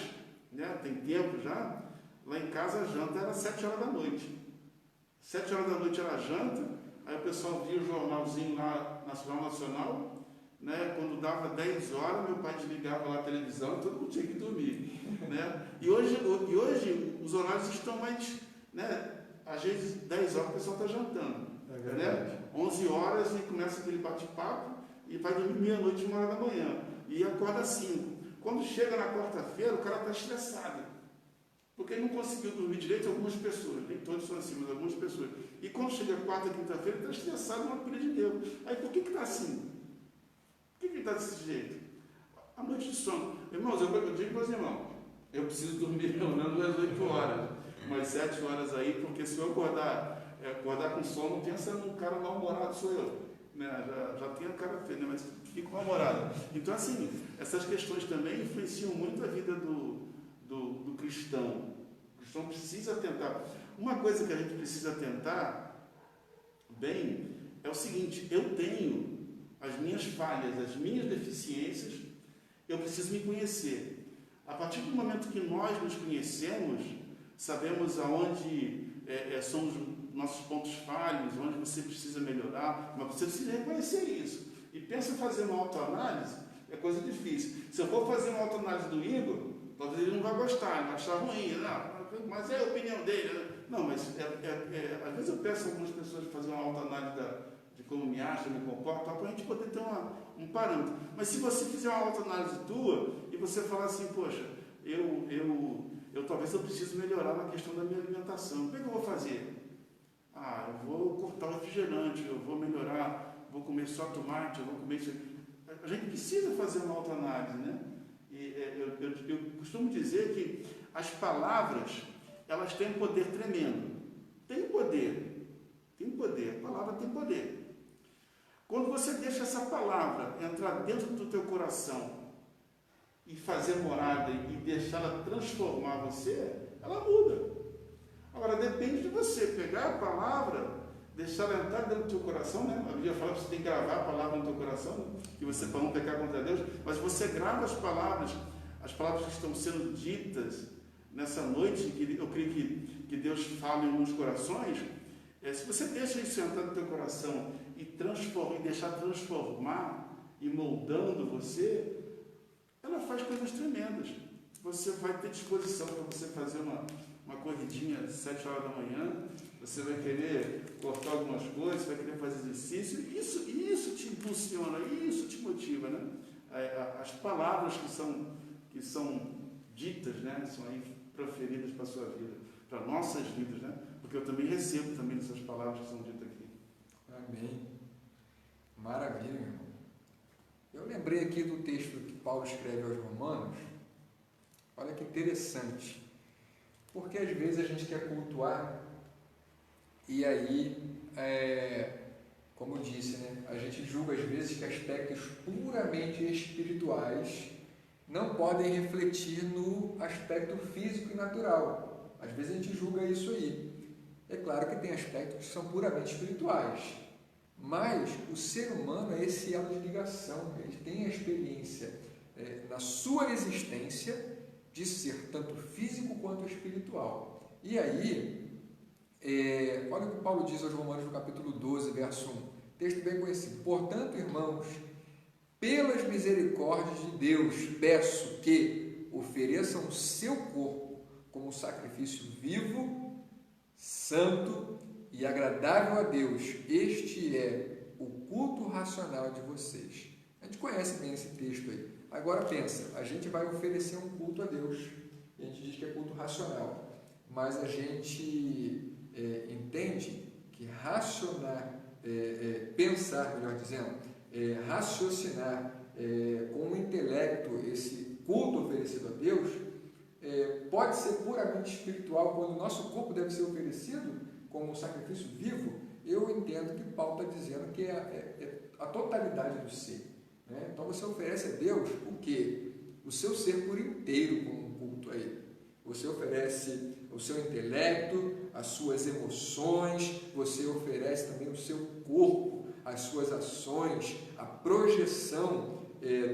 né, tem tempo já, lá em casa a janta era 7 horas da noite. 7 horas da noite era a janta, aí o pessoal via o jornalzinho lá na Jornal Nacional, né, quando dava 10 horas, meu pai desligava lá a televisão e todo mundo tinha que dormir. Né? E hoje os horários estão mais, né, às vezes 10 horas o pessoal está jantando. Né? 11 horas e começa aquele bate-papo e vai dormir meia-noite, 1 hora da manhã. E acorda às 5. Quando chega na quarta-feira, o cara está estressado. Porque ele não conseguiu dormir direito, algumas pessoas, nem todos são assim, mas algumas pessoas. E quando chega quarta, quinta-feira, ele está estressado, uma pilha de nervo. Aí por que está assim? Por que está desse jeito? A noite de sono. Irmãos, eu digo para os irmãos, eu preciso dormir pelo menos às 8 horas, mas 7 horas aí, porque se eu acordar com sono, pensa num cara mal-humorado, sou eu. Né? Já tenho a cara feia, né? Mas fico mal-humorado. Então, assim, essas questões também influenciam muito a vida do cristão. O cristão precisa tentar. Uma coisa que a gente precisa tentar bem é o seguinte: eu tenho as minhas falhas, as minhas deficiências, eu preciso me conhecer. A partir do momento que nós nos conhecemos, sabemos aonde são os nossos pontos falhos, onde você precisa melhorar, mas você precisa reconhecer isso. E pensa em fazer uma autoanálise, é coisa difícil. Se eu for fazer uma autoanálise do Igor, talvez ele não vai gostar, ele vai achar ruim, não, mas é a opinião dele. Né? Não, mas às vezes eu peço a algumas pessoas para fazer uma autoanálise de como me acha, me comporta, para a gente poder ter um parâmetro. Mas se você fizer uma autoanálise tua e você falar assim, poxa, talvez eu preciso melhorar na questão da minha alimentação, o que eu vou fazer? Eu vou cortar o refrigerante, eu vou melhorar, vou comer só tomate, eu vou comer isso aqui. A gente precisa fazer uma autoanálise, né? E eu costumo dizer que as palavras, elas têm um poder tremendo. Tem poder, a palavra tem poder. Quando você deixa essa palavra entrar dentro do teu coração e fazer morada e deixar ela transformar você, ela muda. Agora, depende de você pegar a palavra, deixar ela entrar dentro do teu coração, né? A Bíblia fala que você tem que gravar a palavra no teu coração, né? Que você para não pecar contra Deus, mas você grava as palavras que estão sendo ditas nessa noite, que eu creio que Deus fala em alguns corações. Se você deixa isso entrar no teu coração e deixar transformar e moldando você, ela faz coisas tremendas. Você vai ter disposição para você fazer uma corridinha às 7 horas da manhã, você vai querer cortar algumas coisas, vai querer fazer exercício, isso te impulsiona, isso te motiva, né? As palavras que são ditas, né, são aí proferidas para a sua vida, para nossas vidas, né? Porque eu também recebo também essas palavras que são ditas aqui. Amém. Maravilha, meu irmão. Eu lembrei aqui do texto que Paulo escreve aos Romanos. Olha que interessante. Porque às vezes a gente quer cultuar e aí, como eu disse, né, a gente julga às vezes que aspectos puramente espirituais não podem refletir no aspecto físico e natural. Às vezes a gente julga isso aí. É claro que tem aspectos que são puramente espirituais, mas o ser humano é esse elo de ligação, ele tem a experiência na sua existência de ser tanto físico quanto espiritual. E aí, olha o que Paulo diz aos Romanos no capítulo 12, verso 1, texto bem conhecido: portanto, irmãos, pelas misericórdias de Deus, peço que ofereçam o seu corpo como sacrifício vivo, santo e agradável a Deus. Este é o culto racional de vocês. A gente conhece bem esse texto aí. Agora pensa, a gente vai oferecer um culto a Deus. A gente diz que é culto racional, mas a gente entende que pensar, melhor dizendo, raciocinar com o intelecto esse culto oferecido a Deus pode ser puramente espiritual, quando o nosso corpo deve ser oferecido como um sacrifício vivo, eu entendo que Paulo está dizendo que é a totalidade do ser. Né? Então você oferece a Deus o quê? O seu ser por inteiro como um culto a Ele. Você oferece o seu intelecto, as suas emoções, você oferece também o seu corpo, as suas ações, a projeção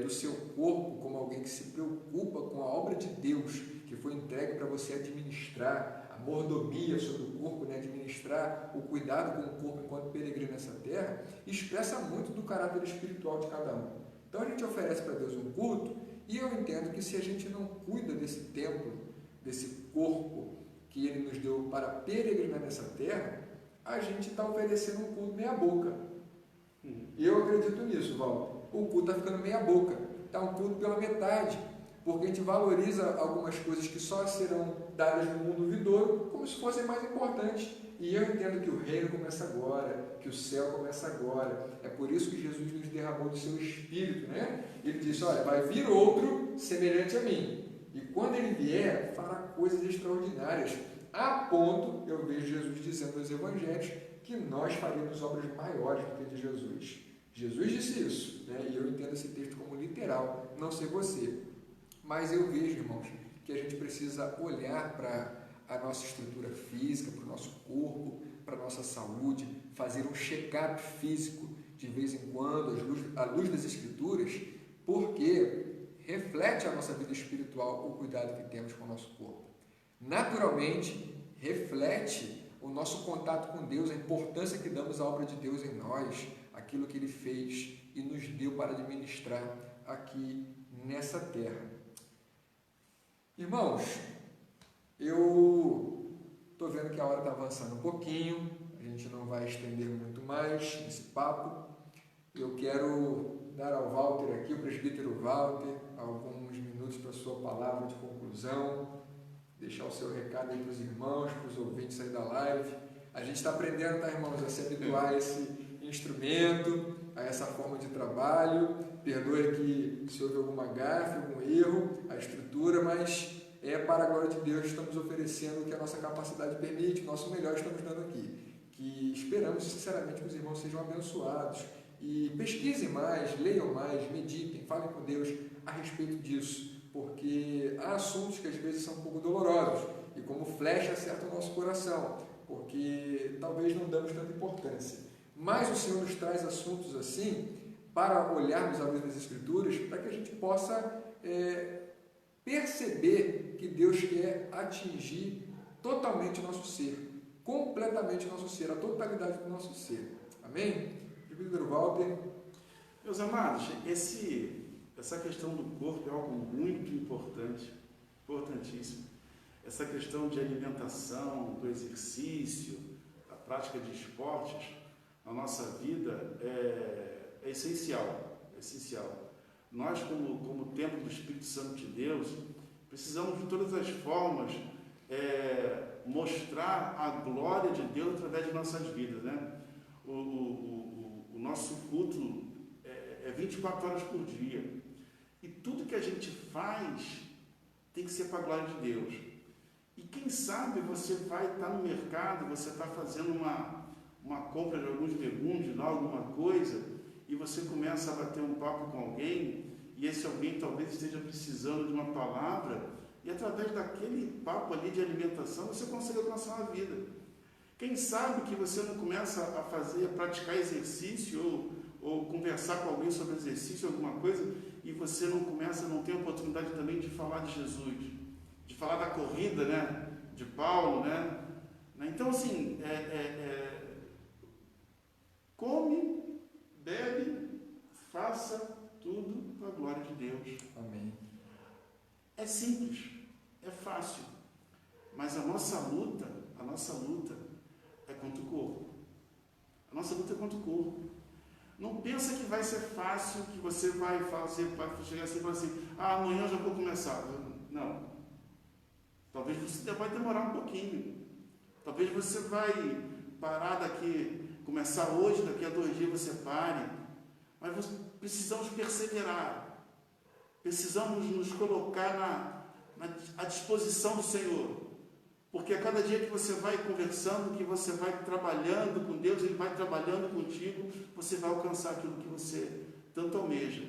do seu corpo como alguém que se preocupa com a obra de Deus que foi entregue para você administrar, a mordomia sobre o corpo, né? Administrar o cuidado com o corpo enquanto peregrino nessa terra, expressa muito do caráter espiritual de cada um. Então a gente oferece para Deus um culto, e eu entendo que se a gente não cuida desse templo, desse corpo que Ele nos deu para peregrinar nessa terra, a gente está oferecendo um culto meia boca. Eu acredito nisso, Walter. O culto está ficando meia boca, está um culto pela metade, porque a gente valoriza algumas coisas que só serão dadas no mundo vindouro como se fossem mais importantes. E eu entendo que o reino começa agora, que o céu começa agora. É por isso que Jesus nos derramou do seu Espírito, né? Ele disse, olha, vai vir outro semelhante a mim. E quando ele vier, fará coisas extraordinárias. A ponto, eu vejo Jesus dizendo nos evangelhos, que nós faremos obras maiores do que a de Jesus. Jesus disse isso, né? E eu entendo esse texto como literal, não sei você. Mas eu vejo, irmãos, que a gente precisa olhar para a nossa estrutura física, para o nosso corpo, para a nossa saúde, fazer um check-up físico de vez em quando, à luz das Escrituras, porque reflete a nossa vida espiritual o cuidado que temos com o nosso corpo. Naturalmente, reflete o nosso contato com Deus, a importância que damos à obra de Deus em nós, aquilo que Ele fez e nos deu para administrar aqui nessa terra. Irmãos, eu estou vendo que a hora está avançando um pouquinho, a gente não vai estender muito mais esse papo. Eu quero dar ao Walter aqui, o presbítero Walter, alguns minutos para a sua palavra de conclusão, deixar o seu recado aí para os irmãos, para os ouvintes aí da live. A gente está aprendendo, tá, irmãos, a se habituar a esse instrumento, a essa forma de trabalho. Perdoe aqui se houve alguma gafe, algum erro, a estrutura, mas para a glória de Deus estamos oferecendo o que a nossa capacidade permite, o nosso melhor estamos dando aqui. Que esperamos sinceramente que os irmãos sejam abençoados e pesquisem mais, leiam mais, meditem, falem com Deus a respeito disso, porque há assuntos que às vezes são um pouco dolorosos e como flecha acerta o nosso coração, porque talvez não damos tanta importância. Mas o Senhor nos traz assuntos assim para olharmos à luz das Escrituras, para que a gente possa perceber que Deus quer atingir totalmente o nosso ser, completamente o nosso ser, a totalidade do nosso ser. Amém? Presbítero Walter. Meus amados, essa questão do corpo é algo muito importante, importantíssimo. Essa questão de alimentação, do exercício, da prática de esportes, na nossa vida é essencial, é essencial. Nós, como templo do Espírito Santo de Deus, precisamos de todas as formas mostrar a glória de Deus através de nossas vidas, né? O nosso culto é 24 horas por dia. E tudo que a gente faz tem que ser para a glória de Deus. E quem sabe você vai estar no mercado, você está fazendo uma compra de alguns legumes, alguma coisa, e você começa a bater um papo com alguém, e esse alguém talvez esteja precisando de uma palavra, e através daquele papo ali de alimentação, você consegue alcançar uma vida. Quem sabe que você não começa a praticar exercício, ou conversar com alguém sobre exercício, alguma coisa, e você não tem a oportunidade também de falar de Jesus, de falar da corrida, né, de Paulo, né? Então, assim, come, bebe, faça tudo para a glória de Deus. Amém. É simples, é fácil, mas a nossa luta é contra o corpo. A nossa luta é contra o corpo. Não pensa que vai ser fácil, que você vai chegar assim e falar assim, amanhã eu já vou começar. Não. Talvez você vai demorar um pouquinho. Talvez você vai parar começar hoje, daqui a 2 dias você pare. Mas precisamos perseverar. Precisamos nos colocar à disposição do Senhor. Porque a cada dia que você vai conversando, que você vai trabalhando com Deus, Ele vai trabalhando contigo, você vai alcançar aquilo que você tanto almeja.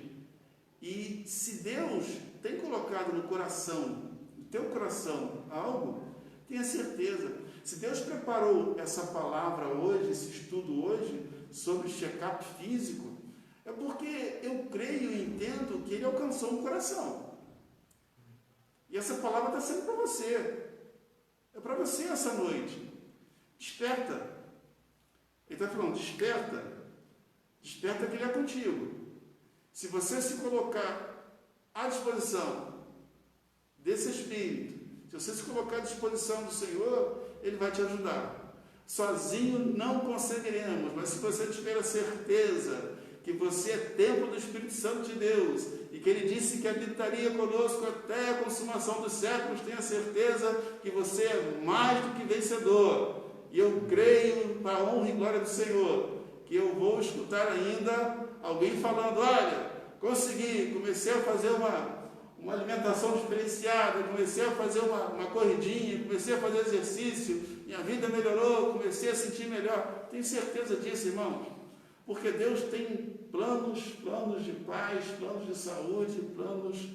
E se Deus tem colocado no teu coração, algo, tenha certeza. Se Deus preparou essa palavra hoje, esse estudo hoje, sobre check-up físico, é porque eu creio e entendo que Ele alcançou um coração. E essa palavra está sendo para você. É para você essa noite. Desperta. Ele está falando, desperta. Desperta que Ele é contigo. Se você se colocar à disposição desse Espírito, se você se colocar à disposição do Senhor, Ele vai te ajudar. Sozinho não conseguiremos, mas se você tiver a certeza que você é templo do Espírito Santo de Deus, e que Ele disse que habitaria conosco até a consumação dos séculos, tenha certeza que você é mais do que vencedor. E eu creio, para a honra e glória do Senhor, que eu vou escutar ainda alguém falando, olha, consegui, comecei a fazer uma alimentação diferenciada, comecei a fazer uma corridinha, comecei a fazer exercício, minha vida melhorou, comecei a sentir melhor. Tenho certeza disso, irmãos, porque Deus tem planos de paz, planos de saúde, planos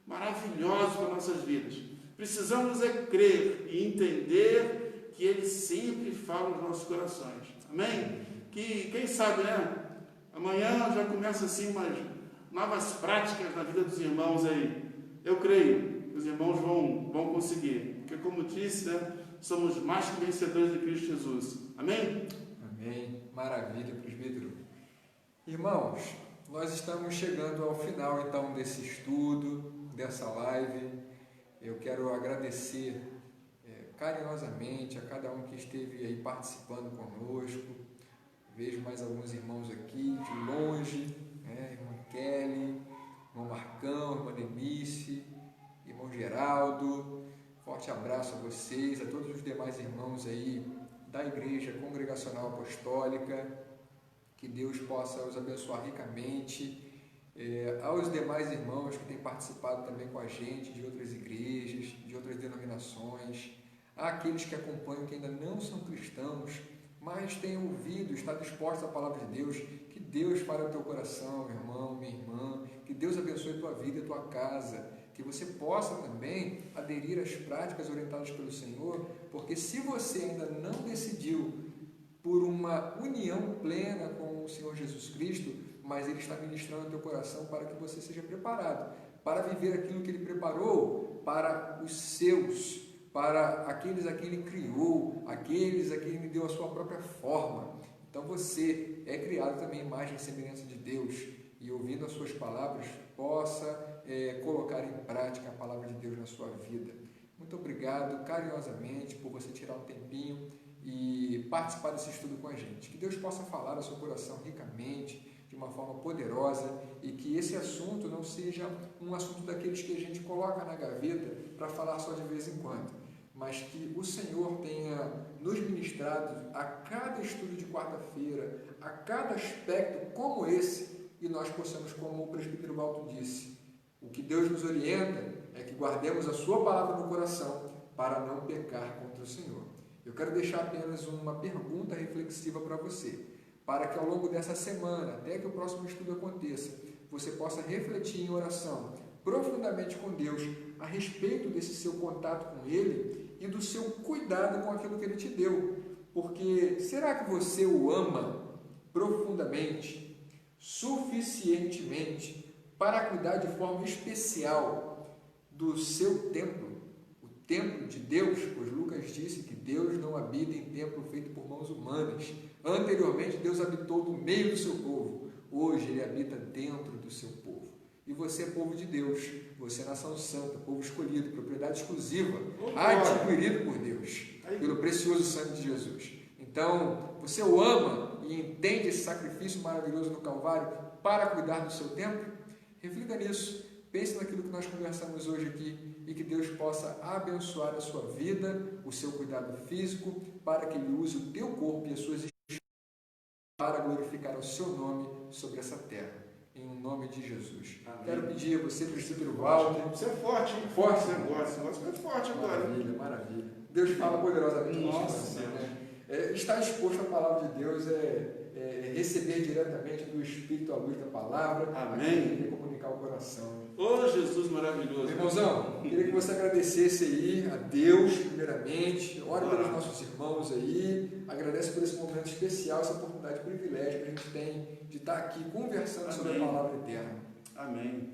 maravilhosos para nossas vidas. Precisamos crer e entender que Ele sempre fala nos nossos corações. Amém? Que, quem sabe, né? Amanhã já começa assim umas novas práticas na vida dos irmãos aí. Eu creio que os irmãos vão conseguir. Porque, como disse, né? Somos mais que vencedores de Cristo Jesus. Amém? Amém. Maravilha, presbítero. Irmãos, nós estamos chegando ao final então desse estudo, dessa live. Eu quero agradecer carinhosamente a cada um que esteve aí participando conosco. Vejo mais alguns irmãos aqui de longe, né? Irmão Kelly, irmão Marcão, irmã Nemice, irmão Geraldo. Forte abraço a vocês, a todos os demais irmãos aí da Igreja Congregacional Apostólica. Que Deus possa os abençoar ricamente. Aos demais irmãos que têm participado também com a gente, de outras igrejas, de outras denominações, àqueles que acompanham que ainda não são cristãos, mas têm ouvido, estão dispostos à palavra de Deus. Que Deus fale ao teu coração, meu irmão, minha irmã, que Deus abençoe a tua vida e a tua casa, que você possa também aderir às práticas orientadas pelo Senhor, porque se você ainda não decidiu por uma união plena com o Senhor Jesus Cristo, mas Ele está ministrando no teu coração para que você seja preparado, para viver aquilo que Ele preparou para os seus, para aqueles a quem Ele criou, aqueles a quem Ele deu a sua própria forma. Então você é criado também em imagem e semelhança de Deus, e ouvindo as suas palavras, possa colocar em prática a palavra de Deus na sua vida. Muito obrigado carinhosamente por você tirar um tempinho e participar desse estudo com a gente. Que Deus possa falar ao seu coração ricamente, de uma forma poderosa, e que esse assunto não seja um assunto daqueles que a gente coloca na gaveta para falar só de vez em quando, mas que o Senhor tenha nos ministrado a cada estudo de quarta-feira, a cada aspecto como esse, e nós possamos, como o presbítero Valdo disse, o que Deus nos orienta é que guardemos a sua palavra no coração para não pecar contra o Senhor. Eu quero deixar apenas uma pergunta reflexiva para você, para que ao longo dessa semana, até que o próximo estudo aconteça, você possa refletir em oração profundamente com Deus a respeito desse seu contato com Ele e do seu cuidado com aquilo que Ele te deu. Porque será que você o ama profundamente, suficientemente, para cuidar de forma especial do seu templo? Templo de Deus, pois Lucas disse que Deus não habita em templo feito por mãos humanas. Anteriormente, Deus habitou no meio do seu povo. Hoje, Ele habita dentro do seu povo. E você é povo de Deus. Você é nação santa, povo escolhido, propriedade exclusiva, adquirido por Deus, pelo precioso sangue de Jesus. Então, você o ama e entende esse sacrifício maravilhoso no Calvário para cuidar do seu templo? Reflita nisso. Pense naquilo que nós conversamos hoje aqui e que Deus possa abençoar a sua vida, o seu cuidado físico, para que Ele use o teu corpo e as suas para glorificar o seu nome sobre essa terra. em nome de Jesus. Amém. Quero pedir a você, presbítero Walter. Você é forte, hein? Forte? Esse negócio é forte agora. Maravilha, maravilha. Deus fala poderosamente no nosso Nossa, coração, né? Estar exposto à palavra de Deus é receber diretamente do Espírito a luz da palavra. Amém. E comunicar o coração. Oh, Jesus maravilhoso. Irmãozão, queria que você agradecesse aí a Deus, primeiramente. Ore pelos nossos irmãos aí. Agradece por esse momento especial, essa oportunidade, privilégio que a gente tem de estar aqui conversando sobre a palavra eterna. Amém.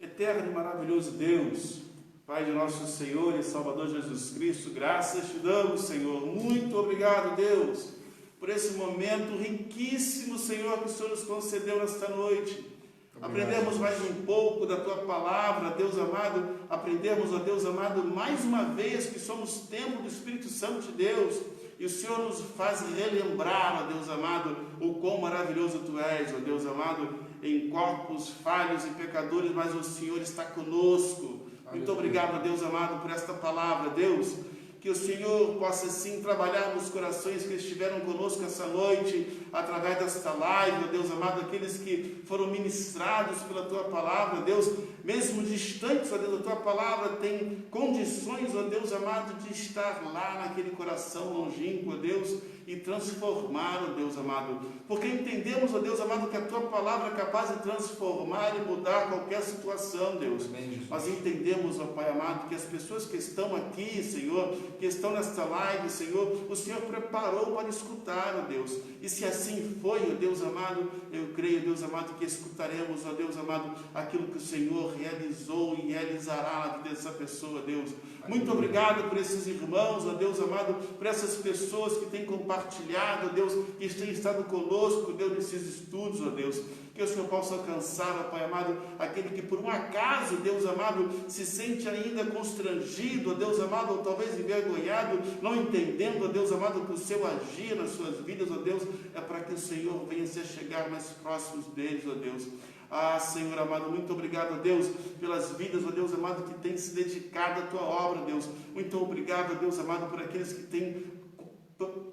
Eterno e maravilhoso Deus, Pai de nosso Senhor e Salvador Jesus Cristo, graças te damos, Senhor. Muito obrigado, Deus, por esse momento riquíssimo, Senhor, que o Senhor nos concedeu nesta noite. Aprendemos mais um pouco da Tua Palavra, Deus amado. Aprendemos, ó Deus amado, mais uma vez que somos templo do Espírito Santo de Deus. E o Senhor nos faz relembrar, ó Deus amado, o quão maravilhoso Tu és, ó Deus amado, em corpos falhos e pecadores, mas o Senhor está conosco. Muito obrigado, ó Deus amado, por esta palavra, Deus. Que o Senhor possa sim trabalhar nos corações que estiveram conosco essa noite, através desta live, ó Deus amado, aqueles que foram ministrados pela Tua Palavra, Deus, mesmo distantes, ó Deus, da Tua Palavra, tem condições, ó Deus amado, de estar lá naquele coração longínquo, ó Deus, e transformar, ó Deus amado, porque entendemos, ó Deus amado, que a Tua Palavra é capaz de transformar e mudar qualquer situação, Deus. Nós entendemos, ó Pai amado, que as pessoas que estão aqui, Senhor, que estão nesta live, Senhor, o Senhor preparou para escutar, ó Deus, e se assim foi, ó Deus amado, eu creio, Deus amado, que escutaremos, ó Deus amado, aquilo que o Senhor realizou e realizará na vida dessa pessoa, Deus. Muito obrigado por esses irmãos, ó Deus amado, por essas pessoas que têm compartilhado, ó Deus, que têm estado conosco, Deus, nesses estudos, ó Deus. Que o Senhor possa alcançar, ó Pai amado, aquele que por um acaso, Deus amado, se sente ainda constrangido, ó Deus amado, ou talvez envergonhado, não entendendo, ó Deus amado, que o seu agir nas suas vidas, ó Deus, é para que o Senhor venha se chegar mais próximos deles, ó Deus. Ah, Senhor amado, muito obrigado, ó Deus, pelas vidas, ó Deus amado, que têm se dedicado à Tua obra, Deus. Muito obrigado, ó Deus amado, por aqueles que têm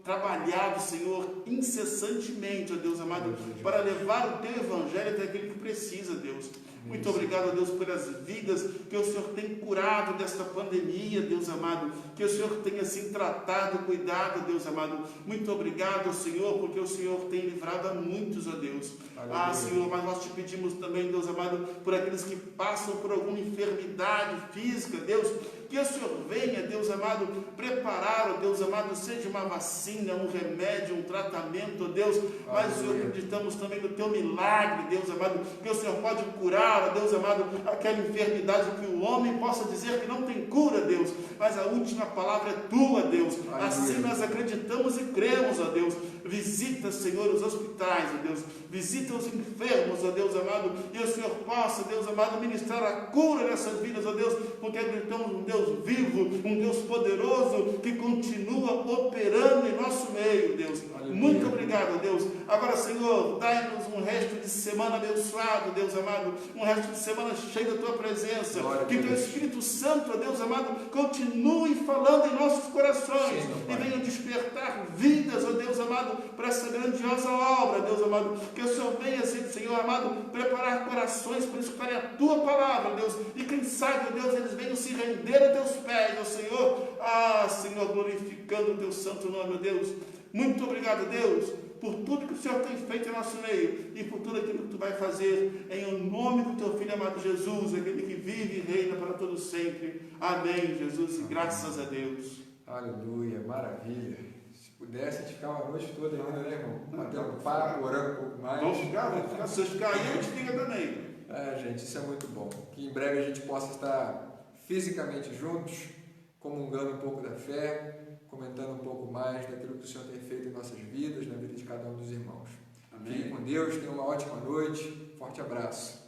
trabalhado, Senhor, incessantemente, ó Deus amado, para levar o Teu Evangelho até aquele que precisa, Deus. Muito obrigado, Deus, pelas vidas que o Senhor tem curado desta pandemia, Deus amado, que o Senhor tenha assim tratado, cuidado, Deus amado. Muito obrigado, Senhor, porque o Senhor tem livrado a muitos, ó Deus. Ah, Senhor, mas nós te pedimos também, Deus amado, por aqueles que passam por alguma enfermidade física, Deus, que o Senhor venha, Deus amado, preparar, ó Deus amado, seja uma vacina, um remédio, um tratamento, ó Deus, mas Senhor, acreditamos também no Teu milagre, Deus amado, que o Senhor pode curar, ó Deus amado, aquela enfermidade que o homem possa dizer que não tem cura, Deus, mas a última palavra é Tua, Deus. Assim nós acreditamos e cremos, ó Deus. Visita, Senhor, os hospitais, ó Deus, visita os enfermos, ó Deus amado, e o Senhor possa, Deus amado, ministrar a cura nessas vidas, ó Deus, porque acreditamos num Deus vivo, um Deus poderoso, que continua operando em nosso meio, Deus. Aleluia. Muito obrigado, Deus. Agora, Senhor, dai-nos um resto de semana abençoado, Deus amado, um resto de semana cheio da Tua presença, que Teu Espírito Santo, ó Deus amado, continue falando em nossos corações, e venha despertar vidas, ó Deus amado, para essa grandiosa obra, Deus amado, que o Senhor venha, Senhor amado, preparar corações para escutarem a Tua palavra, Deus, e quem sabe, Deus, eles venham se render a Teus pés, ó Senhor. Ah, Senhor, glorificando o Teu santo nome, ó Deus. Muito obrigado, Deus, por tudo que o Senhor tem feito em nosso meio e por tudo aquilo que Tu vai fazer, em nome do Teu Filho amado Jesus, aquele que vive e reina para todo sempre. Amém, Jesus, e graças a Deus. Aleluia, maravilha. Se pudesse, a gente ficava a noite toda ainda, né, irmão? Batendo papo, orando um pouco mais. Vamos ficar. Se vocês ficarem aí, a gente fica também. Gente, isso é muito bom. Que em breve a gente possa estar fisicamente juntos, comungando um pouco da fé, comentando um pouco mais daquilo que o Senhor tem feito em nossas vidas, na vida de cada um dos irmãos. Amém. Fique com Deus, tenha uma ótima noite. Forte abraço.